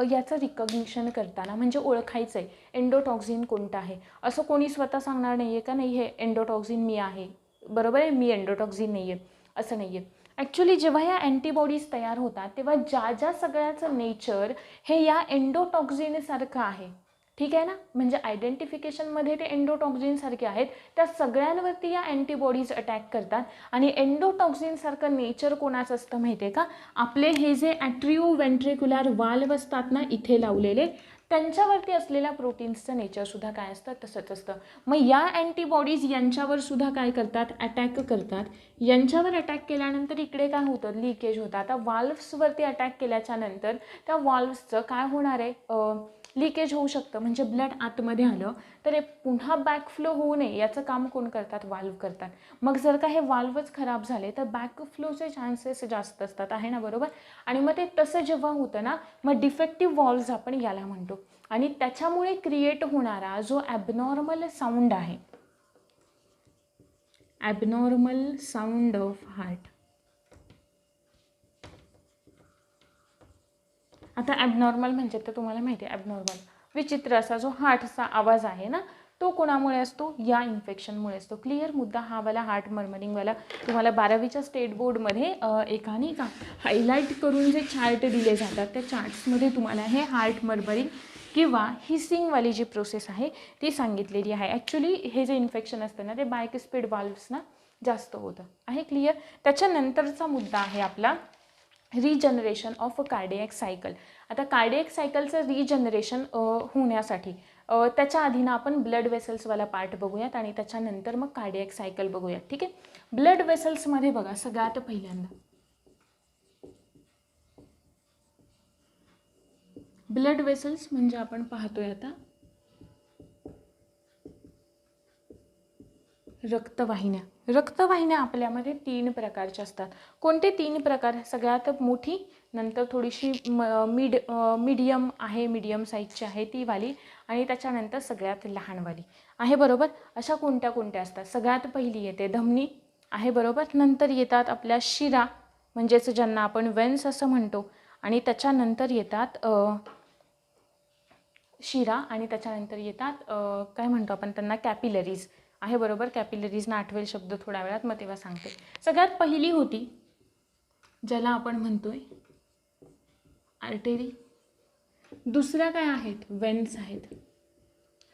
याचं रिकग्निशन करताना म्हणजे ओळखायचं आहे एंडोटॉक्झिन कोणतं आहे. असं कोणी स्वतः सांगणार नाही आहे का, नाही हे एंडोटॉक्झिन मी आहे, बरोबर आहे, मी एंडोटॉक्झिन नाही आहे, असं नाही आहे. ॲक्च्युली जेव्हा या अँटीबॉडीज तयार होतात तेव्हा ज्या सगळ्याचं नेचर हे या एंडोटॉक्झिनसारखं आहे, ठीक आहे ना. म्हणजे आयडेंटिफिकेशनमध्ये ते एंडोटॉक्झिनसारखे आहेत, त्या सगळ्यांवरती या अँटीबॉडीज अटॅक करतात. आणि एंडोटॉक्झिनसारखं नेचर कोणाचं असतं माहिती आहे का, आपले हे जे ॲट्रिओ व्हेंट्रिक्युलर वाल्व असतात ना इथे लावलेले, त्यांच्यावरती असलेल्या प्रोटीन्सचं नेचरसुद्धा काय असतं, तसंच असतं. मग या अँटीबॉडीज यांच्यावर सुद्धा काय करतात, अटॅक करतात. यांच्यावर अटॅक केल्यानंतर इकडे काय होतं, लिकेज होतं. आता वाल्व्सवरती अटॅक केल्याच्या नंतर त्या वाल्व्सचं काय होणार आहे, लिकेज होऊ शकतं. म्हणजे ब्लड आतमध्ये आलं तर हे पुन्हा बॅकफ्लो होऊ नये याचं काम कोण करतात, वाल्व करतात. मग जर का हे वाल्वच खराब झाले तर बॅकफ्लोचे चान्सेस जास्त असतात आहे ना, बरोबर. आणि मग ते तसं जेव्हा होतं ना, मग डिफेक्टिव्ह वॉल्व्स आपण याला म्हणतो. आणि त्याच्यामुळे क्रिएट होणारा जो ॲबनॉर्मल साऊंड आहे, ॲबनॉर्मल साऊंड ऑफ हार्ट. आता ॲबनॉर्मल म्हणजे तर तुम्हाला माहिती आहे, ॲबनॉर्मल विचित्र असा जो हार्टचा आवाज आहे ना, तो कोणामुळे असतो, या इन्फेक्शनमुळे असतो. क्लिअर मुद्दा हा वाला हार्ट मर्मरिंगवाला तुम्हाला 12वीच्या स्टेट बोर्डमध्ये एका नाही का हायलाईट करून जे चार्ट दिले जातात त्या चार्ट्समध्ये तुम्हाला हे हार्ट मर्मरिंग किंवा हिसिंगवाली जी प्रोसेस आहे ती सांगितलेली आहे. ॲक्च्युली हे जे इन्फेक्शन असतं ना ते बायकस्पिड वाल्व्सना जास्त होतं आहे. क्लिअर. त्याच्यानंतरचा मुद्दा आहे आपला regeneration of a cardiac cycle. आता कार्डियक सायकलचं रिजनरेशन होण्यासाठी त्याच्या आधीनं आपण ब्लड वेसल्सवाला पार्ट बघूयात आणि त्याच्यानंतर मग कार्डियक सायकल बघूयात, ठीक आहे. ब्लड वेसल्समध्ये बघा सगळ्यात पहिल्यांदा ब्लड वेसल्स म्हणजे आपण पाहतोय आता रक्तवाहिन्या. रक्तवाहिन्या आपल्यामध्ये 3 प्रकारच्या असतात. कोणते 3 प्रकार, सगळ्यात मोठी, नंतर थोडीशी मीडियम आहे, मीडियम साईजची आहे ती वाली, आणि त्याच्यानंतर सगळ्यात लहानवाली आहे, बरोबर. अशा कोणत्या कोणत्या असतात, सगळ्यात पहिली येते धमनी आहे, बरोबर. नंतर येतात आपल्या शिरा म्हणजेच ज्यांना आपण वेन्स असं म्हणतो, आणि त्याच्यानंतर येतात शिरा, आणि त्याच्यानंतर येतात काय म्हणतो आपण त्यांना, कॅपिलरीज आहे, बरोबर. कॅपिलरीजना आठवेल शब्द थोड्या वेळात, मग तेव्हा सांगते. सगळ्यात पहिली होती ज्याला आपण म्हणतोय आर्टेरी, दुसऱ्या काय आहेत, वेन्स आहेत,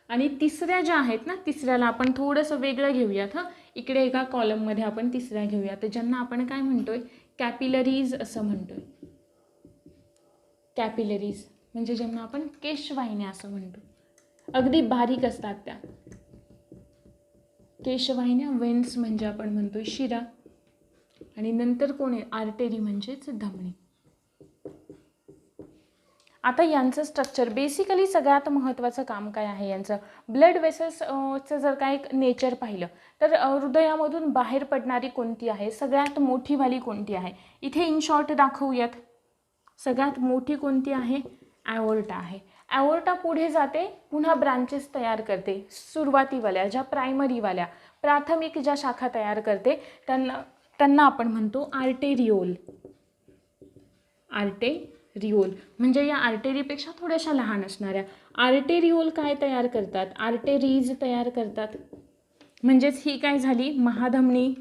आणि तिसऱ्या ज्या आहेत ना, तिसऱ्याला आपण थोडंसं वेगळं घेऊयात. हां, इकडे एका कॉलममध्ये आपण तिसऱ्या घेऊयात, ज्यांना आपण काय म्हणतोय, कॅपिलरीज असं म्हणतोय. कॅपिलरीज म्हणजे ज्यांना आपण केशवाहिन्या असं म्हणतो, अगदी बारीक असतात त्या केशवाहिन्या. वेन्स म्हणजे आपण म्हणतोय शिरा, आणि नंतर कोण आहे, आर्टेरी म्हणजेच धमनी. आता यांचं स्ट्रक्चर बेसिकली सगळ्यात महत्त्वाचं काम काय आहे यांचं, ब्लड वेसल्सचं जर का एक नेचर पाहिलं तर हृदयामधून बाहेर पडणारी कोणती आहे, सगळ्यात मोठीवाली कोणती आहे, इथे इन शॉर्ट दाखवूयात. सगळ्यात मोठी कोणती आहे, ॲओर्टा आहे. ॲओर्टा पुढे जाते, पुन्हा ब्रांचेस तयार करते. सुरुवातीवाल्या ज्या प्रायमरीवाल्या प्राथमिक ज्या शाखा तयार करते त्यांना आपण म्हणतो आर्टेरिओल. आर्टेरिओल म्हणजे या आर्टेरीपेक्षा थोड्याशा लहान असणाऱ्या. आर्टेरिओल काय तयार करतात, आर्टेरीज तयार करतात. म्हणजेच ही काय झाली, महाधमनी.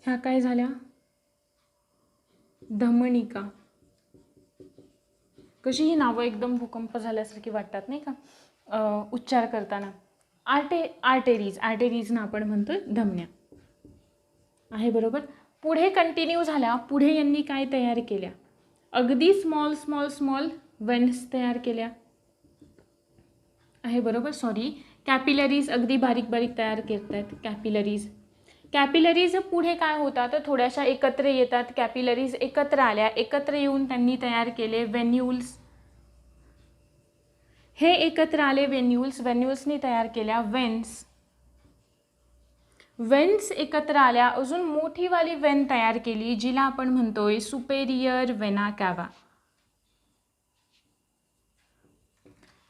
ह्या काय झाल्या, धमनिका. कशी ही नावं एकदम भूकंप झाल्यासारखी वाटतात नाही का उच्चार करताना. आर्टेरीजना आपण म्हणतोय धमन्या आहे, बरोबर. पुढे कंटिन्यू झाल्या, पुढे यांनी काय तयार केल्या, अगदी स्मॉल स्मॉल स्मॉल वेन्स तयार केल्या आहे, बरोबर. सॉरी, कॅपिलरीज अगदी बारीक बारीक तयार करतात कॅपिलरीज. कॅपिलरीज पुढे काय होतात, तर थोड्याशा एकत्र येतात. कॅपिलरीज एकत्र आल्या, एकत्र येऊन त्यांनी तयार केले वेन्युल्स. हे एकत्र आले वेन्युल्स, वेन्युल्सनी तयार केल्या वेन्स. वेन्स एकत्र आल्या, अजून मोठीवाली वेन तयार केली जिला आपण म्हणतोय सुपेरियर वेना कॅवा.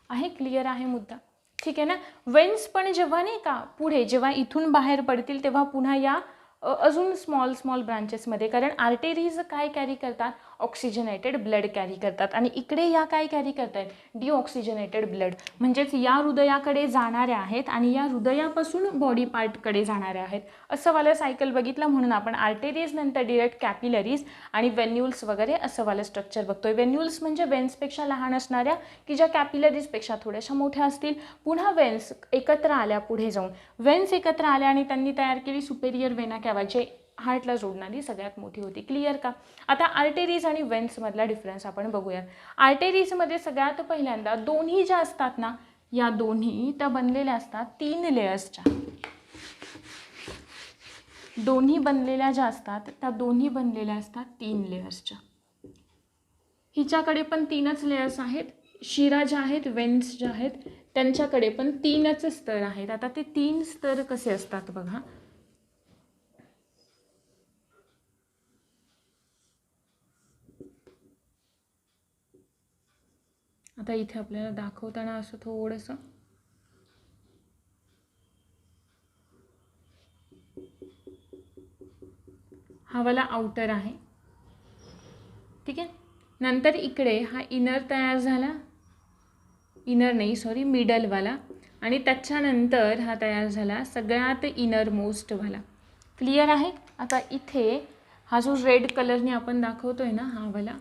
आहे, क्लिअर आहे मुद्दा, ठीक आहे ना. वेन्स पण जेव्हा नाही का पुढे जेव्हा इथून बाहेर पडतील तेव्हा पुन्हा या अजून स्मॉल स्मॉल ब्रांचेसमध्ये, कारण आर्टेरीज काय कॅरी करतात, ऑक्सिजनेटेड ब्लड कॅरी करतात, आणि इकडे या काय कॅरी करतात, डिऑक्सिजनेटेड ब्लड. म्हणजेच या हृदयाकडे जाणाऱ्या आहेत आणि या हृदयापासून बॉडी पार्टकडे जाणाऱ्या आहेत, असं वालं सायकल बघितलं. म्हणून आपण आर्टेरीज नंतर डिरेक्ट कॅपिलरीज आणि वेन्युल्स वगैरे असं वालं स्ट्रक्चर बघतोय. वेन्युल्स म्हणजे वेन्सपेक्षा लहान असणाऱ्या, की ज्या कॅपिलरीजपेक्षा थोड्याशा मोठ्या असतील. पुन्हा वेन्स एकत्र आल्या, पुढे जाऊन वेन्स एकत्र आल्या आणि त्यांनी तयार केली सुपेरियर वेना कॅवा, जे हार्टला जोडणारी सगळ्यात मोठी होती. क्लिअर का. आता आर्टेरीज आणि वेन्समधला डिफरन्स आपण बघूया. आर्टेरीजमध्ये सगळ्यात पहिल्यांदा दोन्ही ज्या असतात ना, या दोन्ही त्या बनलेल्या असतात 3 लेयर्सच्या. दोन्ही बनलेल्या ज्या असतात त्या दोन्ही बनलेल्या असतात 3 लेयर्सच्या. हिच्याकडे पण 3च लेयर्स आहेत. शिरा ज्या आहेत, वेन्स ज्या आहेत, त्यांच्याकडे पण 3च स्तर आहेत. आता ते 3 स्तर कसे असतात बघा. आता इथे आपल्याला दाखवताना असं थोडंसं हा वाला आउटर आहे, ठीक आहे. नंतर इकडे हा इनर तयार झाला, इनर नाही सॉरी मिडलवाला, आणि त्याच्यानंतर हा तयार झाला सगळ्यात इनर मोस्टवाला. क्लिअर आहे. आता इथे हा जो रेड कलरने आपण दाखवतोय ना, हा वाला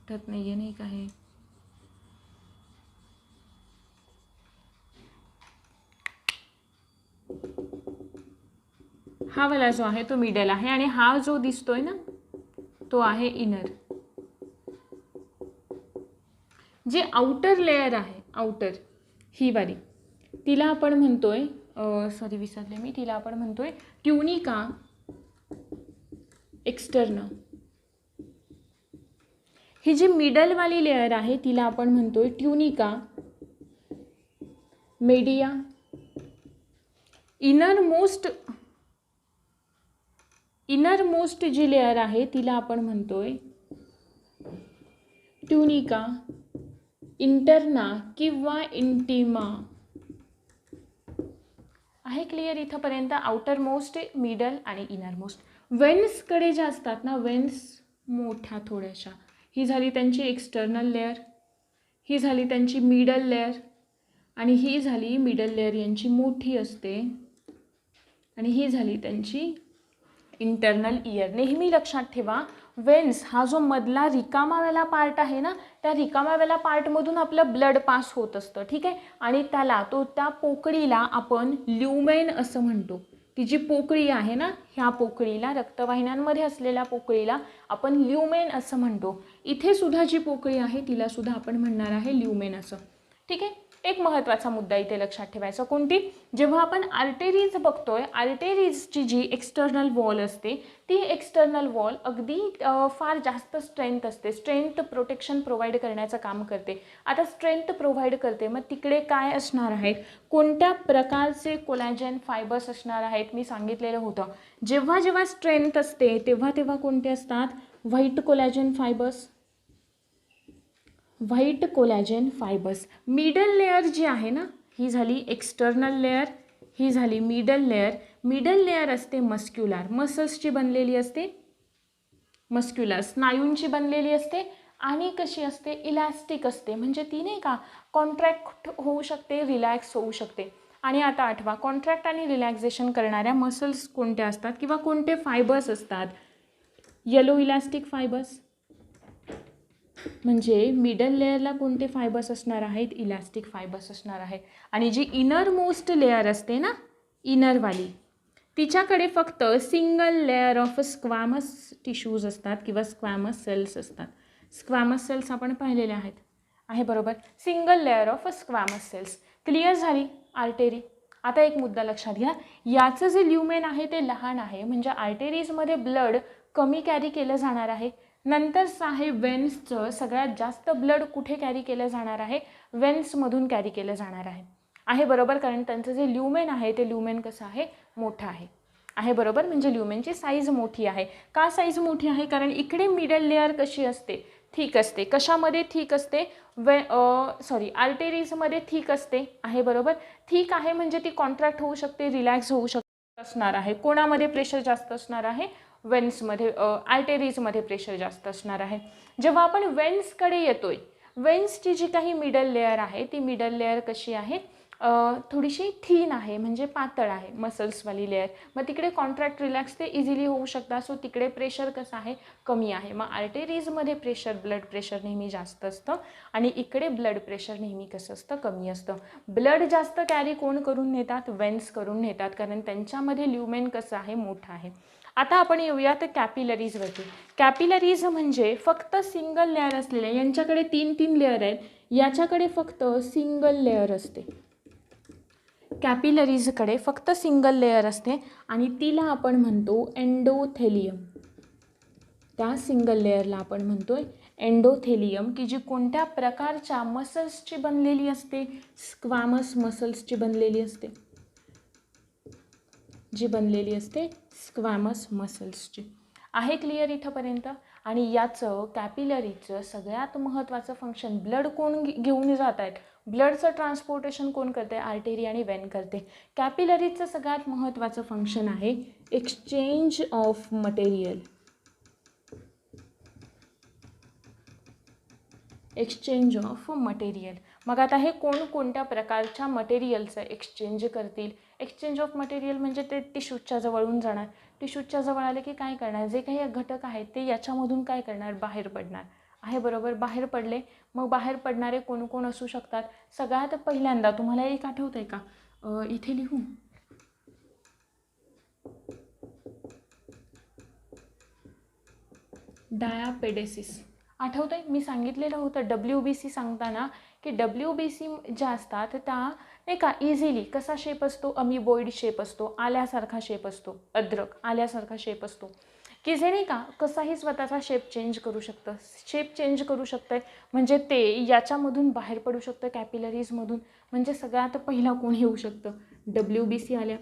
ठत नाही आहे नाही काय, हा वाला जो आहे तो मिडल आहे, आणि हा जो दिसतोय ना तो आहे इनर. जे आउटर लेयर आहे, आउटर ही वाली, तिला आपण म्हणतोय सॉरी विसरले मी, तिला आपण म्हणतोय ट्युनिका एक्सटर्ना. ही जी मिडलवाली लेयर आहे तिला आपण म्हणतोय ट्युनिका मेडिया. इनर मोस्ट जी लेयर आहे तिला आपण म्हणतोय ट्युनिका इंटरना किंवा इंटिमा. आहे क्लिअर इथंपर्यंत. आउटर मोस्ट, मिडल आणि इनर मोस्ट. वेन्सकडे ज्या असतात ना, वेन्स मोठ्या थोड्याशा, ही झाली त्यांची एक्सटर्नल लेयर, ही झाली त्यांची मिडल लेयर, आणि ही झाली मिडल लेयर यांची मोठी असते, आणि ही झाली त्यांची इंटरनल इयर. नेहमी लक्षात ठेवा, वेन्स हा जो मधला रिकामावाला पार्ट आहे ना, त्या रिकामावाला पार्टमधून आपलं ब्लड पास होत असतं, ठीक आहे. आणि त्या पोकळीला आपण ल्युमेन असं म्हणतो. ती जी पोकळी आहे ना, ह्या पोकळीला, रक्तवाहिन्यांमध्ये असलेल्या पोकळीला आपण ल्युमेन असं म्हणतो. इथे सुद्धा जी पोकळी आहे तिला सुद्धा आपण म्हणणार आहे ल्युमेन असं. ठीक आहे. एक महत्त्वाचा मुद्दा इथे लक्षात ठेवायचा, कोणती, जेव्हा आपण आर्टेरीज बघतोय, आर्टेरीजची जी एक्सटर्नल वॉल असते ती एक्सटर्नल वॉल अगदी फार जास्त स्ट्रेंथ असते, स्ट्रेंथ प्रोटेक्शन प्रोव्हाइड करण्याचं काम करते. आता स्ट्रेंथ प्रोव्हाइड करते, मग तिकडे काय असणार आहेत, कोणत्या प्रकारचे कोलॅजन फायबर्स असणार आहेत, मी सांगितलेलं होतं. जेव्हा जेव्हा स्ट्रेंथ असते तेव्हा तेव्हा कोणते असतात, white collagen fibres, white collagen fibres. Middle layer जी आहे ना, ही झाली एक्सटर्नल लेअर, ही झाली मिडल लेअर. मिडल लेअर असते मस्क्युलर, मसल्सची बनलेली असते, मस्क्युलर स्नायूंची बनलेली असते, आणि कशी असते, इलॅस्टिक असते, म्हणजे ती नाही का कॉन्ट्रॅक्ट होऊ शकते, रिलॅक्स होऊ शकते. आणि आता आठवा, कॉन्ट्रॅक्ट आणि रिलॅक्सेशन करणाऱ्या मसल्स कोणत्या असतात किंवा कोणते फायबर्स असतात, येलो इलॅस्टिक फायबर्स. म्हणजे मिडल लेअरला कोणते फायबर्स असणार आहेत, इलॅस्टिक फायबर्स असणार आहेत. आणि जी इनर मोस्ट लेअर असते ना, इनरवाली, तिच्याकडे फक्त single layer of squamous tissues असतात किंवा स्क्वॅमस सेल्स असतात. स्क्वॅमस सेल्स आपण पाहिलेले आहेत, आहे बरोबर, single layer of squamous cells. Clear झाली आर्टेरी. आता एक मुद्दा लक्षात घ्या, याचं जे ल्युमेन आहे ते लहान आहे, म्हणजे आर्टेरीजमध्ये ब्लड कमी कॅरी केलं जाणार आहे. नंतर आहे वेन्सचं सगळ्यात जास्त ब्लड कुठे कॅरी केलं जाणार आहे, वेन्समधून कॅरी केलं जाणार आहे, आहे बरोबर, कारण त्यांचं जे ल्युमेन आहे ते ल्युमेन कसं आहे, मोठं आहे, आहे बरोबर, म्हणजे ल्युमेनची साईज मोठी आहे. का साईज मोठी आहे, कारण इकडे मिडल लेअर कशी असते, थिक असते. कशामध्ये थिक असते, आर्टेरीजमध्ये थिक असते, आहे बरोबर. थिक आहे म्हणजे ती कॉन्ट्रॅक्ट होऊ शकते, रिलॅक्स होऊ शकते असणार आहे. कोणामध्ये प्रेशर जास्त असणार आहे, वेन्समध्ये, आर्टेरीजमध्ये प्रेशर जास्त असणार आहे. जेव्हा आपण वेन्सकडे येतोय, वेन्सची जी काही मिडल लेअर आहे ती मिडल लेअर कशी आहे, थोडीशी थीन आहे, म्हणजे पातळ आहे, मसल्सवाली लेअर. मग तिकडे कॉन्ट्रॅक्ट रिलॅक्स ते इझिली होऊ शकतात, सो तिकडे प्रेशर कसं आहे, कमी आहे. मग आर्टेरीजमध्ये प्रेशर, ब्लड प्रेशर नेहमी जास्त असतं, आणि इकडे ब्लड प्रेशर नेहमी कसं असतं, कमी असतं. ब्लड जास्त कॅरी कोण करून नेतात, वेन्स करून नेतात, कारण त्यांच्यामध्ये ल्युमेन कसं आहे, मोठं आहे. आता आपण येऊयात कॅपिलरीजवरती. कॅपिलरीज म्हणजे फक्त सिंगल लेअर असलेले, यांच्याकडे 3 लेअर आहेत, याच्याकडे फक्त सिंगल लेअर असते. कॅपिलरीजकडे फक्त सिंगल लेअर असते आणि तिला आपण म्हणतो एंडोथेलियम. त्या सिंगल लेअरला आपण म्हणतोय एंडोथेलियम, की जी कोणत्या प्रकारच्या मसल्सची बनलेली असते, स्क्वॅमस मसल्सची बनलेली असते, जी बनलेली असते स्क्वॅमस मसल्सची. आहे क्लिअर इथंपर्यंत. आणि याचं कॅपिलरीचं सगळ्यात महत्त्वाचं फंक्शन, ब्लड कोण घेऊन जात आहेत, ब्लडचं ट्रान्सपोर्टेशन कोण करते, आर्टेरी आणि वेन करते. कॅपिलरीचं सगळ्यात महत्त्वाचं फंक्शन आहे exchange of material. Exchange of material. मग आता हे कोणत्या प्रकारच्या मटेरियलचं एक्सचेंज करतील, एक्सचेंज ऑफ मटेरियल म्हणजे ते टिश्यूच्या जवळून जाणार, टिश्यूच्या जवळ आले की काय करणार, जे काही घटक आहेत ते याच्यामधून काय करणार, बाहेर पडणार, आहे बरोबर. बाहेर पडले, मग बाहेर पडणारे कोण असू शकतात. सगळ्यात पहिल्यांदा तुम्हाला एक आठवत आहे का, इथे लिहू, डायापेडेसिस. आठवतं आहे, मी सांगितलेलं होतं WBC सांगताना की WBC ज्या असतात त्या नाही का इझिली कसा शेप असतो, अमिबॉइड शेप असतो, आल्यासारखा शेप असतो, अद्रक आल्यासारखा शेप असतो, की जे नाही का कसाही स्वतःचा शेप चेंज करू शकतं, शेप चेंज करू शकतं, म्हणजे ते याच्यामधून बाहेर पडू शकतं कॅपिलरीजमधून. म्हणजे सगळ्यात पहिला कोण येऊ शकतं, WBC आल्या,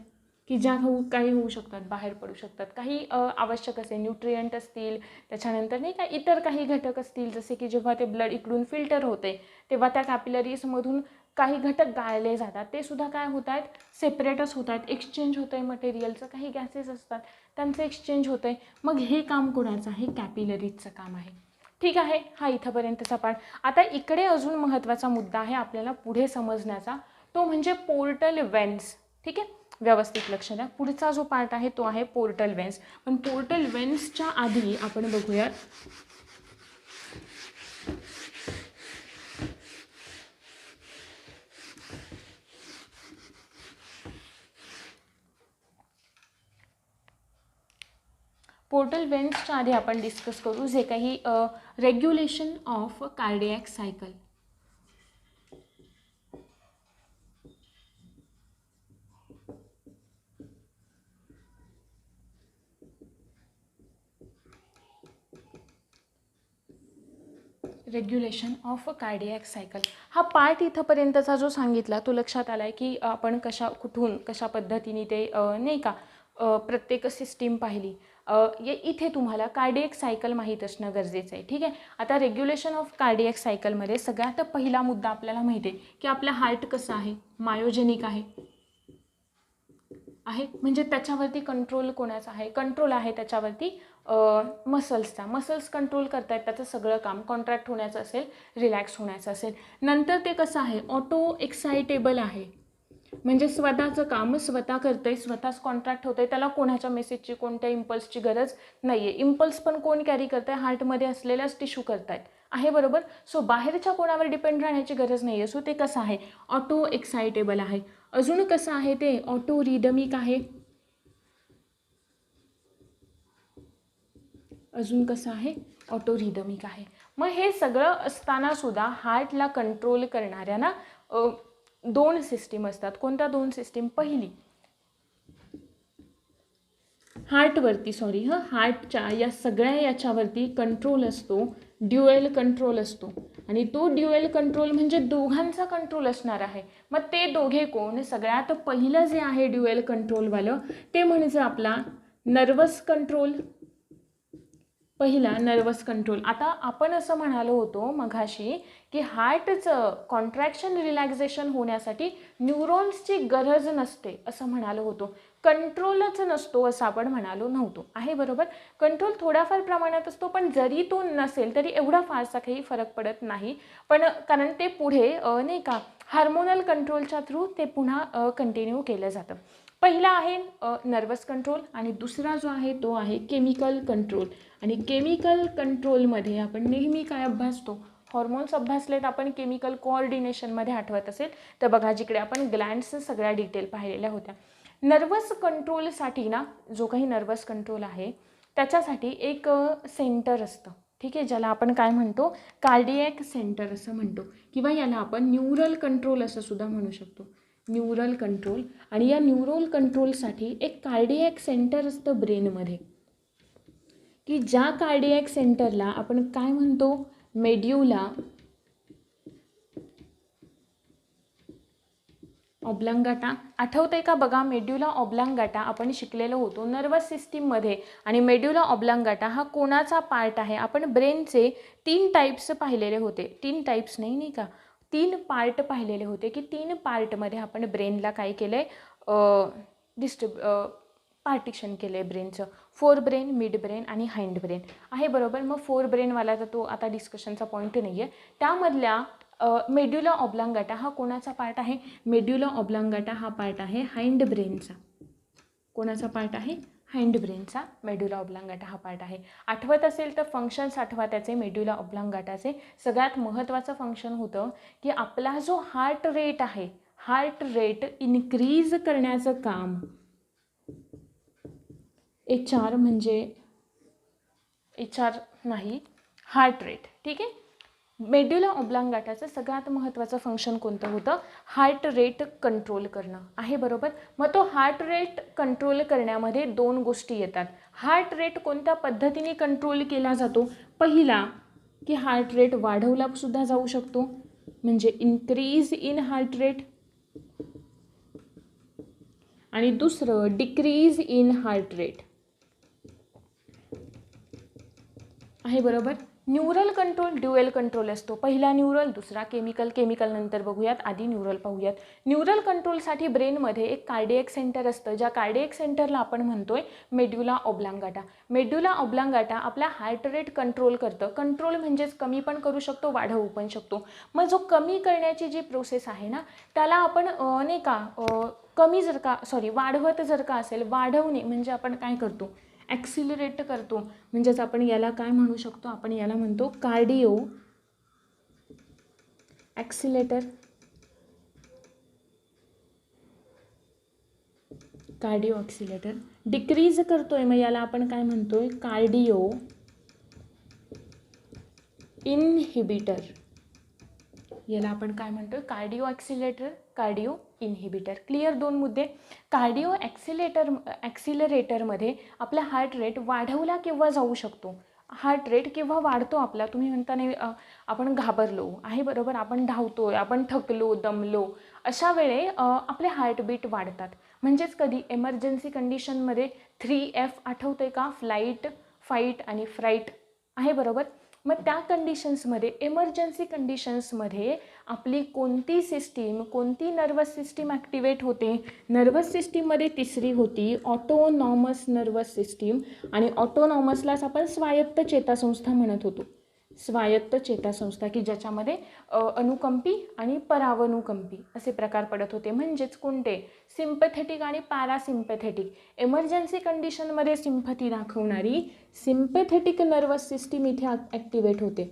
की ज्या काही होऊ शकतात, बाहेर पडू शकतात. काही आवश्यक असे न्यूट्रिएंट असतील, त्याच्यानंतर नाही का इतर काही घटक असतील, जसे की जेव्हा ते ब्लड इकडून फिल्टर होते तेव्हा त्या कॅपिलरीजमधून काही घटक गाळले जातात, ते सुद्धा काय होत आहेत, सेपरेटच होत आहेत, एक्सचेंज होतं आहे मटेरियलचं. काही गॅसेस असतात त्यांचं एक्सचेंज होतं आहे. मग हे काम कोणाचं आहे, कॅपिलरीजचं काम आहे. ठीक आहे, हा इथंपर्यंतचा पार्ट. आता इकडे अजून महत्त्वाचा मुद्दा आहे आपल्याला पुढे समजण्याचा, तो म्हणजे पोर्टल वेन्स. ठीक आहे, व्यवस्थित लक्ष द्या. पुढचा जो पार्ट आहे तो आहे पोर्टल वेन्स. पण पोर्टल वेन्सच्या आधी आपण बघूयात पोर्टल वेन्सच्या आधी आपण डिस्कस करू जे काही regulation of cardiac cycle. Regulation of cardiac cycle हा पार्ट इथंपर्यंतचा जो सांगितला तो लक्षात आला आहे की आपण कुठून कशा पद्धतीने ते नाही का प्रत्येक सिस्टीम पाहिली. इथे तुम्हाला कार्डियक सायकल माहीत असणं गरजेचं आहे. ठीक आहे. आता रेग्युलेशन ऑफ कार्डियक सायकलमध्ये सगळ्यात पहिला मुद्दा आपल्याला माहिती आहे की आपला हार्ट कसं आहे, मायोजेनिक आहे म्हणजे त्याच्यावरती कंट्रोल कोणाचा आहे, कंट्रोल आहे त्याच्यावरती मसल्सचा. मसल्स कंट्रोल करतायत त्याचं सगळं काम, कॉन्ट्रॅक्ट होण्याचं असेल, रिलॅक्स होण्याचं असेल. नंतर ते कसं आहे, ऑटो एक्सायटेबल आहे म्हणजे स्वतःचं काम स्वतः करतंय, स्वतःच कॉन्ट्रॅक्ट होतंय, त्याला कोणाच्या मेसेजची कोणत्या इम्पल्सची गरज नाही आहे. इम्पल्स पण कोण कॅरी करत आहे, हार्टमध्ये असलेल्याच टिश्यू करतायत आहे बरोबर. सो बाहेरच्या कोणावर डिपेंड राहण्याची गरज नाही आहे. सो ते कसं आहे, ऑटो एक्सायटेबल आहे. अजून कसं आहे ते ऑटो रिदमिक आहे. अजून कसं आहे, ऑटो रिदमिक आहे. मग हे सगळं असताना सुद्धा हार्टला कंट्रोल करणाऱ्या ना दोन सिस्टीम असतात. कोणत्या दोन सिस्टीम? पहिली हार्टच्या या सगळ्या याच्यावरती कंट्रोल असतो, ड्युएल कंट्रोल असतो. आणि तो ड्युएल कंट्रोल म्हणजे दोघांचा कंट्रोल असणार आहे. मग ते दोघे कोण? सगळ्यात पहिलं जे आहे ड्युएल कंट्रोलवालं ते म्हणजे आपला नर्वस कंट्रोल. पहिला नर्वस कंट्रोल. आता आपण असं म्हणालो होतो मघाशी की हार्टचं कॉन्ट्रॅक्शन रिलॅक्झेशन होण्यासाठी न्यूरॉन्सची गरज नसते असं म्हणालो होतो, कंट्रोलच नसतो असं आपण म्हणालो नव्हतो आहे बरोबर. कंट्रोल थोड्याफार प्रमाणात असतो पण जरी तो नसेल तरी एवढा फारसा काही फरक पडत नाही. पण कारण ते पुढे नाही का हार्मोनल कंट्रोलच्या थ्रू ते पुन्हा कंटिन्यू केलं जातं. पहिला आहे नर्वस कंट्रोल आणि दुसरा जो आहे तो आहे केमिकल कंट्रोल. आणि केमिकल कंट्रोलमध्ये आपण नेहमी काय अभ्यासतो, हॉर्मोन्स अभ्यासलेत आपण केमिकल कोऑर्डिनेशनमध्ये. आठवत असेल तर बघा जिकडे आपण ग्लँड्स सगळ्या डिटेल पाहिलेल्या होत्या. नर्वस कंट्रोलसाठी ना जो काही नर्वस कंट्रोल आहे त्याच्यासाठी एक सेंटर असतं. ठीक आहे, ज्याला आपण काय म्हणतो, कार्डियक सेंटर असं म्हणतो किंवा याला आपण न्यूरल कंट्रोल असं सुद्धा म्हणू शकतो, न्यूरल कंट्रोल. आणि या न्यूरल कंट्रोलसाठी एक कार्डियक सेंटर असतं ब्रेनमध्ये की ज्या कार्डियक सेंटरला आपण काय म्हणतो, मेड्युला ऑब्लांगाटा. आठवतंय का? बघा मेड्युला ऑब्लांगाटा आपण शिकलेलो होतो नर्वस सिस्टीममध्ये. आणि मेड्युला ऑब्लांगाटा हा कोणाचा पार्ट आहे? आपण ब्रेनचे 3 टाईप्स पाहिलेले होते. 3 टाईप्स नाही का, 3 पार्ट पाहिलेले होते की 3 पार्टमध्ये आपण ब्रेनला काय केलं आहे, पार्टिशन केलं आहे ब्रेनचं. फोर ब्रेन, मिड ब्रेन आणि हाइंड ब्रेन आहे बरोबर. मग फोर ब्रेनवाला तर तो आता डिस्कशनचा पॉईंट नाही आहे. त्यामधल्या मेड्युला ऑब्लांगाटा हा कोणाचा पार्ट आहे? मेड्युला ऑब्लांगाटा हा पार्ट आहे हाइंड ब्रेनचा. कोणाचा पार्ट आहे? हाइंड ब्रेनचा मेड्युला ऑब्लांगाटा हा पार्ट आहे. आठवत असेल तर फंक्शन्स आठवा त्याचे मेड्युला ऑब्लांगाटाचे. सगळ्यात महत्त्वाचं फंक्शन होतं की आपला जो हार्ट रेट आहे, हार्ट रेट इन्क्रीज करण्याचं काम HR म्हणजे HR नाही, हार्ट रेट. ठीक आहे, मेड्युला ऑब्लांगाटाचं सगळ्यात महत्त्वाचं फंक्शन कोणतं होतं? हार्ट रेट कंट्रोल करणं आहे बरोबर. मग तो हार्ट रेट कंट्रोल करण्यामध्ये 2 गोष्टी येतात. हार्ट रेट कोणत्या पद्धतीने कंट्रोल केला जातो? पहिला की हार्ट रेट वाढवला सुद्धा जाऊ शकतो म्हणजे इन्क्रीज इन हार्ट रेट. आणि दुसरं डिक्रीज इन हार्ट रेट आहे बरोबर. न्यूरल कंट्रोल ड्युएल कंट्रोल असतो. पहिला न्यूरल, दुसरा केमिकल. केमिकल नंतर बघूयात, आधी न्यूरल पाहूयात. न्यूरल कंट्रोलसाठी ब्रेनमध्ये एक कार्डियक सेंटर असतं, ज्या कार्डियक सेंटरला आपण म्हणतोय मेड्युला ऑब्लांगाटा. मेड्युला ऑब्लांगाटा आपला हार्ट रेट कंट्रोल करतं. कंट्रोल म्हणजेच कमी पण करू शकतो, वाढवू पण शकतो. मग जो कमी करण्याची जी प्रोसेस आहे ना त्याला आपण नाही का वाढवत जर का असेल, वाढवणे म्हणजे आपण काय करतो, ॲक्सिलरेट करतो. म्हणजेच आपण याला काय म्हणू शकतो, आपण याला म्हणतो कार्डिओ ॲक्सिलेटर. कार्डिओ ऑक्सिलेटर डिक्रीज करतोय, मग याला आपण काय म्हणतोय, कार्डिओ इनहिबिटर. याला आपण काय म्हणतोय, cardio accelerator, cardio inhibitor. Clear, दोन मुद्दे. कार्डिओ ॲक्सिलरेटरमध्ये आपला हार्ट रेट वाढवला किंवा जाऊ शकतो. हार्ट रेट किंवा वाढतो आपला, तुम्ही म्हणता नाही आपण घाबरलो आहे, बरोबर, आपण धावतोय, आपण थकलो, दमलो, अशा वेळे आपले हार्टबीट वाढतात. म्हणजेच कधी एमर्जन्सी कंडिशनमध्ये 3F आठवते का, फ्लाईट, फाईट आणि फ्राईट आहे, बरोबर. मग त्या कंडिशन्समध्ये, एमर्जन्सी कंडिशन्समध्ये आपली कोणती सिस्टीम, कोणती नर्वस सिस्टीम ॲक्टिवेट होते, नर्वस सिस्टीममध्ये तिसरी होती ऑटोनॉमस नर्वस सिस्टीम, आणि ऑटोनॉमसलाच आपण स्वायत्त चेतासंस्था म्हणत होतो. स्वायत्त चेतासंस्था की ज्याच्यामध्ये अनुकंपी आणि परावनुकंपी असे प्रकार पडत होते. म्हणजेच कोणते, सिम्पॅथेटिक आणि पॅरासिम्पॅथेटिक. एमर्जन्सी कंडिशनमध्ये सिम्पॅथी दाखवणारी सिम्पॅथेटिक नर्वस सिस्टीम इथे ॲक्टिवेट होते,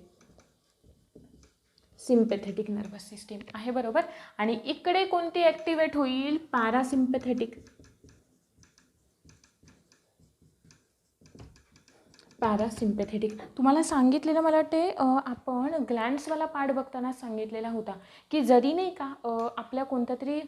सिम्पॅथेटिक नर्वस सिस्टीम आहे, बरोबर. आणि इकडे कोणती ॲक्टिवेट होईल, पॅरासिम्पॅथेटिक. पॅरासिम्पॅथेटिक तुम्हाला सांगितलेलं, मला वाटते आपण ग्लॅन्ड्सवाला पार्ट बघताना सांगितलेला होता की जरी नाही का आपल्या कोणत्या तरी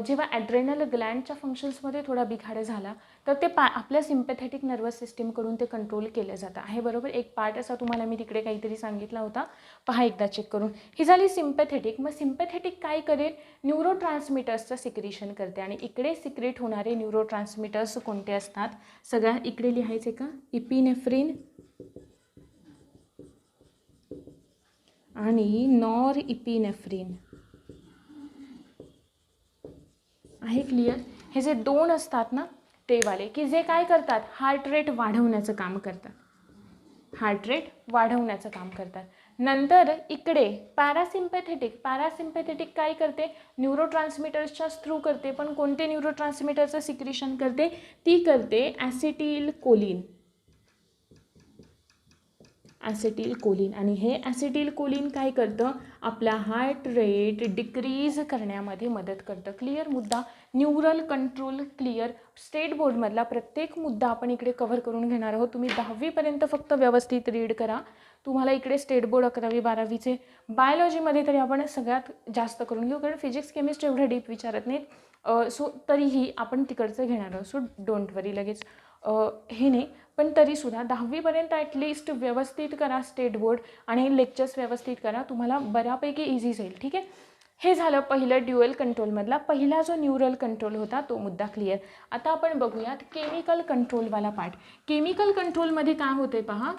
जेव्हा ॲड्रेनल ग्लॅन्डच्या फंक्शन्समध्ये थोडा बिघाड झाला तर ते आपल्या सिम्पॅथेटिक नर्वस सिस्टीमकडून ते कंट्रोल केलं जातं आहे, बरोबर. एक पार्ट असा तुम्हाला मी तिकडे काहीतरी सांगितला होता, पहा एकदा चेक करून. ही झाली सिम्पॅथेटिक. मग सिम्पॅथेटिक काय करेल, न्यूरो ट्रान्समिटर्सचं सिक्रेशन करते. आणि इकडे सिक्रेट होणारे न्यूरो ट्रान्समिटर्स कोणते असतात, सगळ्या इकडे लिहायचे का, इपिनेफ्रिन आणि नॉर इपिनेफ्रिन आहे. क्लिअर. हे जे दोन असतात ना ते वाले, की जे काय करतात, हार्ट रेट वाढवण्याचं काम करतात, हार्ट रेट वाढवण्याचं काम करतात. नंतर इकडे पॅरासिम्पॅथेटिक काय करते, न्यूरो ट्रान्समिटर्सच्या थ्रू करते. पण कोणते न्यूरो ट्रान्समिटरचं सिक्रेशन करते, ती करते ॲसिटिल कोलिन. Acetyl choline. आणि हे ॲसिटिल कोलिन काय करतं, आपला हार्ट रेट डिक्रीज करण्यामध्ये मदत करतं. क्लिअर मुद्दा. Neural control clear. स्टेट बोर्डमधला प्रत्येक मुद्दा आपण इकडे कव्हर करून घेणार आहोत. तुम्ही 10वीपर्यंत फक्त व्यवस्थित रीड करा. तुम्हाला इकडे स्टेट बोर्ड 11वी 12वीचे बायोलॉजीमध्ये तरी आपण सगळ्यात जास्त करून घेऊ, कारण फिजिक्स केमिस्ट्री एवढं डीप विचारत नाहीत. सो तरीही आपण तिकडचं घेणार आहोत. सो डोंट वरी, लगेच हे नाही, पण तरीसुद्धा 10वीपर्यंत ॲटलिस्ट व्यवस्थित करा स्टेट बोर्ड, आणि लेक्चर्स व्यवस्थित करा, तुम्हाला बऱ्यापैकी इझी जाईल. ठीक आहे. हे झालं पहिलं ड्युअल कंट्रोलमधला पहिला जो न्यूरल कंट्रोल होता तो मुद्दा क्लिअर. आता आपण बघूयात केमिकल कंट्रोलवाला पार्ट. केमिकल कंट्रोलमध्ये काय होते पहा,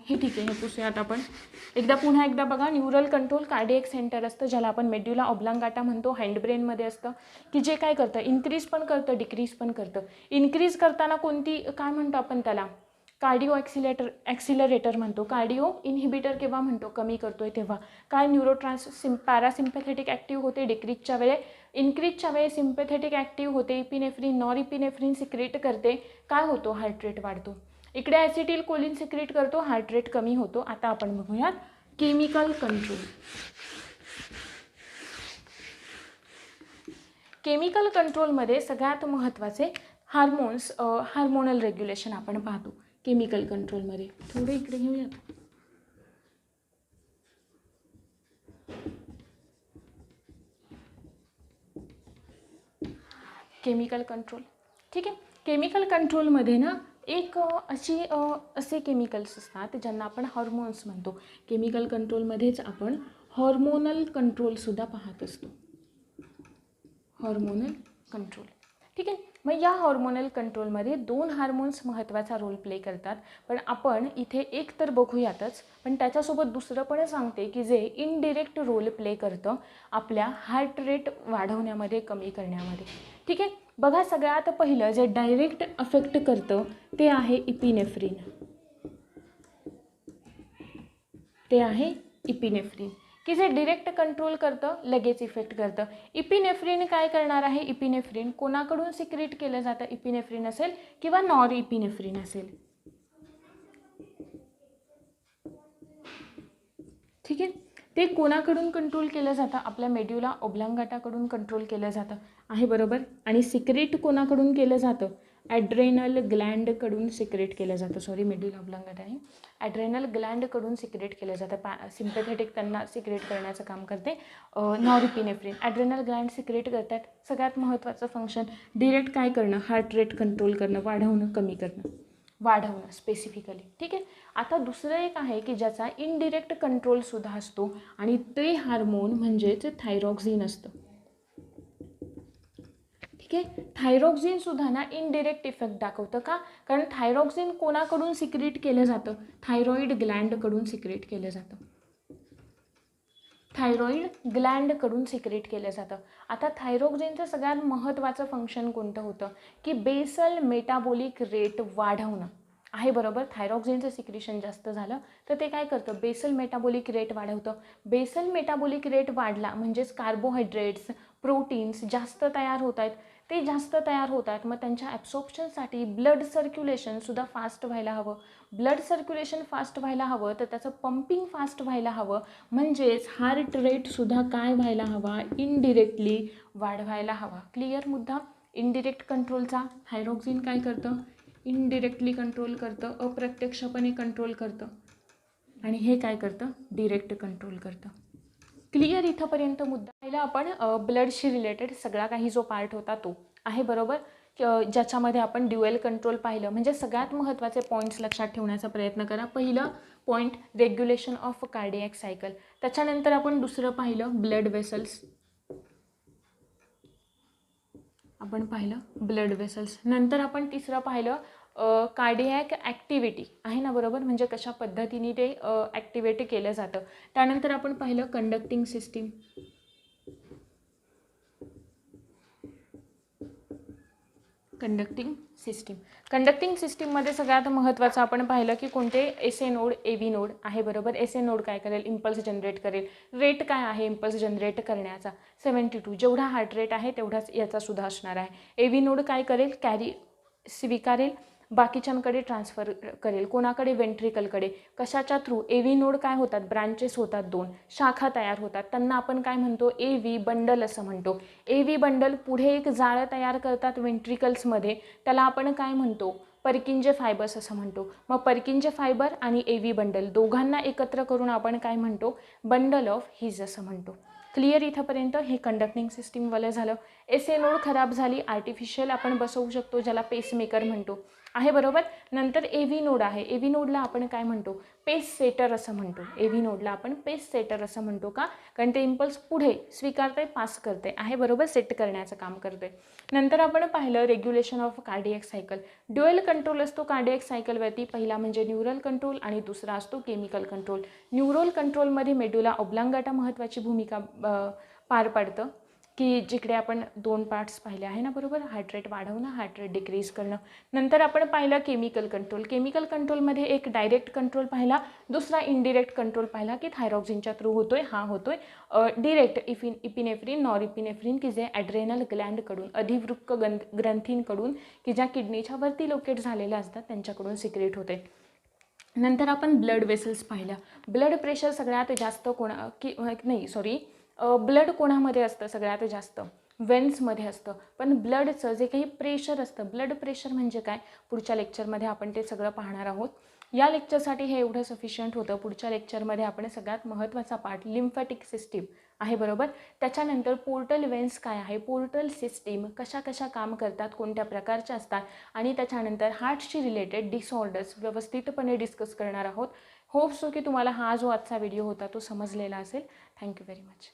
हे ठीक आहे, हे पुसूयात आपण. पुन्हा एकदा बघा. न्यूरल कंट्रोल कार्डियक सेंटर असतं, ज्याला आपण मेड्युला ऑब्लांगाटा म्हणतो, हँडब्रेनमध्ये असतं, की जे काय करतं, इन्क्रीज पण करतं, डिक्रीज पण करतं. इन्क्रीज करताना कोणती, काय म्हणतो आपण त्याला, कार्डिओ ॲक्सिलरेटर म्हणतो. कार्डिओ इनहिबिटर केव्हा म्हणतो, कमी करतोय तेव्हा. काय, न्यूरो पॅरासिम्पॅथेटिक ॲक्टिव्ह होते डिक्रीजच्या वेळे, इन्क्रीजच्या वेळे सिम्पॅथेटिक ॲक्टिव्ह होते, इपिनेफ्रिन नॉर इपिनेफ्रिन सिक्रेट करते, काय होतो, हार्ट रेट वाढतो. इकडे ॲसिटिल कोलिन सिक्रेट करतो, हार्ट रेट कमी होतो. आता आपण बघूयात केमिकल कंट्रोल. केमिकल कंट्रोलमध्ये सगळ्यात महत्त्वाचे हार्मोनल रेग्युलेशन आपण पाहतो केमिकल कंट्रोलमध्ये. थोडे इकडे घेऊयात. केमिकल कंट्रोल, ठीक आहे. केमिकल कंट्रोलमध्ये ना एक असे केमिकल्स असतात ज्यांना आपण हॉर्मोन्स म्हणतो. केमिकल कंट्रोलमध्येच आपण हॉर्मोनल कंट्रोलसुद्धा पाहत असतो. हॉर्मोनल कंट्रोल, ठीक आहे. मग या हॉर्मोनल कंट्रोलमध्ये 2 हार्मोन्स महत्त्वाचा रोल प्ले करतात. पण आपण इथे एक तर बघूयातच, पण त्याच्यासोबत दुसरं पण सांगते की जे इनडिरेक्ट रोल प्ले करतं आपल्या हार्ट रेट वाढवण्यामध्ये, कमी करण्यामध्ये, ठीक आहे. बघा, सगळ्यात पहिलं जे डायरेक्ट अफेक्ट करतं ते आहे इपिनेफ्रिन. ते आहे इपिनेफ्रिन, की जे डिरेक्ट कंट्रोल करतं, लगेच इफेक्ट करतं. इपिनेफ्रिन काय करणार आहे, इपिनेफ्रिन कोणाकडून सिक्रेट केलं जातं, इपिनेफ्रिन असेल किंवा नॉर इपिनेफ्रिन असेल, ठीक आहे. ते कोणाकडून कंट्रोल केलं जातं? आपल्या मेड्युला ओब्लांगाटाकडून कंट्रोल केलं जातं आहे बरोबर. आणि सिक्रेट कोणाकडून केलं जातं? ॲड्रेनल ग्लँडकडून सिक्रेट केलं जातं. सॉरी, मेड्युला ओब्लांगाटा आहे, ॲड्रेनल ग्लँडकडून सिक्रेट केलं जातं. सिम्पॅथेटिक त्यांना सिक्रेट करण्याचं काम करते नॉरएपिनेफ्रिन. ॲड्रेनल ग्लँड सिक्रेट करतात. सगळ्यात महत्त्वाचं फंक्शन डिरेक्ट काय करणं? हार्ट रेट कंट्रोल करणं, वाढवणं, कमी करणं, वाढवणं स्पेसिफिकली. ठीक आहे. आता दुसरं एक आहे की ज्याचा इनडिरेक्ट कंट्रोलसुद्धा असतो आणि ते हार्मोन म्हणजेच थायरॉक्झिन असतं. ठीक आहे. थायरॉक्झिनसुद्धा ना इनडिरेक्ट इफेक्ट दाखवतं. का? कारण थायरॉक्झिन कोणाकडून सिक्रेट केलं जातं? थायरॉईड ग्लँडकडून सिक्रेट केलं जातं. थायरॉईड ग्लँडकडून सिक्रेट केलं जातं. आता थायरॉक्झिनचं सगळ्यात महत्त्वाचं फंक्शन कोणतं होतं? की बेसल मेटाबॉलिक रेट वाढवणं आहे बरोबर. थायरॉक्झिनचं सिक्रेशन जास्त झालं तर ते काय करतं? बेसल मेटाबॉलिक रेट वाढवतं. बेसल मेटाबॉलिक रेट वाढला म्हणजेच कार्बोहायड्रेट्स, प्रोटीन्स जास्त तयार होत आहेत. ते जास्त तयार होत आहेत, मग त्यांच्या ॲब्सॉर्प्शनसाठी ब्लड सर्क्युलेशनसुद्धा फास्ट व्हायला हवं. ब्लड सर्क्युलेशन फास्ट व्हायला हवं तर त्याचं पंपिंग फास्ट व्हायला हवं. म्हणजेच हार्ट रेटसुद्धा काय व्हायला हवा? इनडिरेक्टली वाढवायला हवा. क्लिअर मुद्दा? इनडिरेक्ट कंट्रोलचा थायरॉक्झिन काय करतं? इनडिरेक्टली कंट्रोल करतं, अप्रत्यक्षपणे कंट्रोल करतं. आणि हे काय करतं? डिरेक्ट कंट्रोल करतं. क्लिअर इथंपर्यंत मुद्दा. पहिला आपण ब्लडशी रिलेटेड सगळा काही जो पार्ट होता तो आहे बरोबर, ज्याच्यामध्ये आपण ड्युएल कंट्रोल पाहिलं. म्हणजे सगळ्यात महत्त्वाचे पॉईंट्स लक्षात ठेवण्याचा प्रयत्न करा. पहिलं point regulation of cardiac cycle. त्याच्यानंतर आपण दुसरं पाहिलं ब्लड वेसल्स. आपण पाहिलं ब्लड वेसल्स. नंतर आपण तिसरं पाहिलं कार्डियॅक ॲक्टिव्हिटी आहे ना बरोबर, म्हणजे कशा पद्धतीने ते ॲक्टिवेट केलं जातं. त्यानंतर आपण पाहिलं कंडक्टिंग सिस्टीम. कंडक्टिंग सिस्टीममध्ये सगळ्यात महत्त्वाचं आपण पाहिलं की कोणते एसए नोड, एव्ही नोड आहे बरोबर. एसए नोड काय करेल? इम्पल्स जनरेट करेल. रेट काय आहे इम्पल्स जनरेट करण्याचा? 72. जेवढा हार्ट रेट आहे तेवढाच याचा सुद्धा असणार आहे. एव्ही नोड काय करेल? कॅरी स्वीकारेल, बाकीच्यांकडे ट्रान्सफर करेल. कोणाकडे? वेंट्रिकलकडे. कशाच्या थ्रू? एव्ही नोड काय होतात? ब्रांचेस होतात, 2 शाखा तयार होतात. त्यांना आपण काय म्हणतो? एव्ही बंडल असं म्हणतो. एव्ही बंडल पुढे एक जाळं तयार करतात वेंट्रिकल्समध्ये, त्याला आपण काय म्हणतो? पर्किंजे फायबर्स असं म्हणतो. मग पर्किंजे फायबर आणि एव्ही बंडल दोघांना एकत्र करून आपण काय म्हणतो? बंडल ऑफ हिज असं म्हणतो. क्लिअर इथंपर्यंत? हे कंडक्टिंग सिस्टीमवालं झालं. एसए नोड खराब झाली, आर्टिफिशियल आपण बसवू शकतो, ज्याला पेसमेकर म्हणतो आहे बरोबर. नंतर एव्ही नोड आहे. एव्ही नोडला आपण काय म्हणतो? पेस सेटर असं म्हणतो. एव्ही नोडला आपण पेस सेटर असं म्हणतो. का? कारण ते इम्पल्स पुढे स्वीकारते, पास करते आहे बरोबर, सेट करण्याचं काम करते. नंतर आपण पाहिलं regulation of cardiac cycle. Dual control असतो कार्डियॅक सायकलवरती. पहिला म्हणजे न्यूरल कंट्रोल आणि दुसरा असतो केमिकल कंट्रोल. न्यूरल कंट्रोलमध्ये मेड्युला ओब्लांगाटा महत्त्वाची भूमिका पार पाडतं, की जिकडे आपण 2 पार्ट्स पाहिले आहे ना बरोबर, हार्ट रेट वाढवणं, हार्ट रेट डिक्रीज करणं. नंतर आपण पाहिलं केमिकल कंट्रोल. केमिकल कंट्रोलमध्ये एक डायरेक्ट कंट्रोल पाहिला, दुसरा इनडिरेक्ट कंट्रोल पाहिला की थायरॉक्झिनच्या थ्रू होतोय. हा होतोय डिरेक्ट इपिनेफ्रिन, नॉरएपिनेफ्रिन की जे ॲड्रेनल ग्लँडकडून, अधिवृक्क ग्रंथींकडून की ज्या किडनीच्या वरती लोकेट झालेल्या असतात त्यांच्याकडून सिक्रेट होते. नंतर आपण ब्लड वेसल्स पाहिल्या. ब्लड प्रेशर सगळ्यात जास्त ब्लड कोणामध्ये असतं? सगळ्यात जास्त वेन्समध्ये असतं. पण ब्लडचं जे काही प्रेशर असतं, ब्लड प्रेशर म्हणजे काय? पुढच्या लेक्चरमध्ये आपण ते सगळं पाहणार आहोत. या लेक्चरसाठी हे एवढं सफिशियंट होतं. पुढच्या लेक्चरमध्ये आपण सगळ्यात महत्त्वाचा पार्ट लिम्फॅटिक सिस्टीम आहे बरोबर. त्याच्यानंतर पोर्टल वेन्स काय आहे, पोर्टल सिस्टीम कशा कशा काम करतात, कोणत्या प्रकारच्या असतात, आणि त्याच्यानंतर हार्टशी रिलेटेड डिसऑर्डर्स व्यवस्थितपणे डिस्कस करणार आहोत. होप सो की तुम्हाला हा जो आजचा व्हिडिओ होता तो समजलेला असेल. Thank you very much.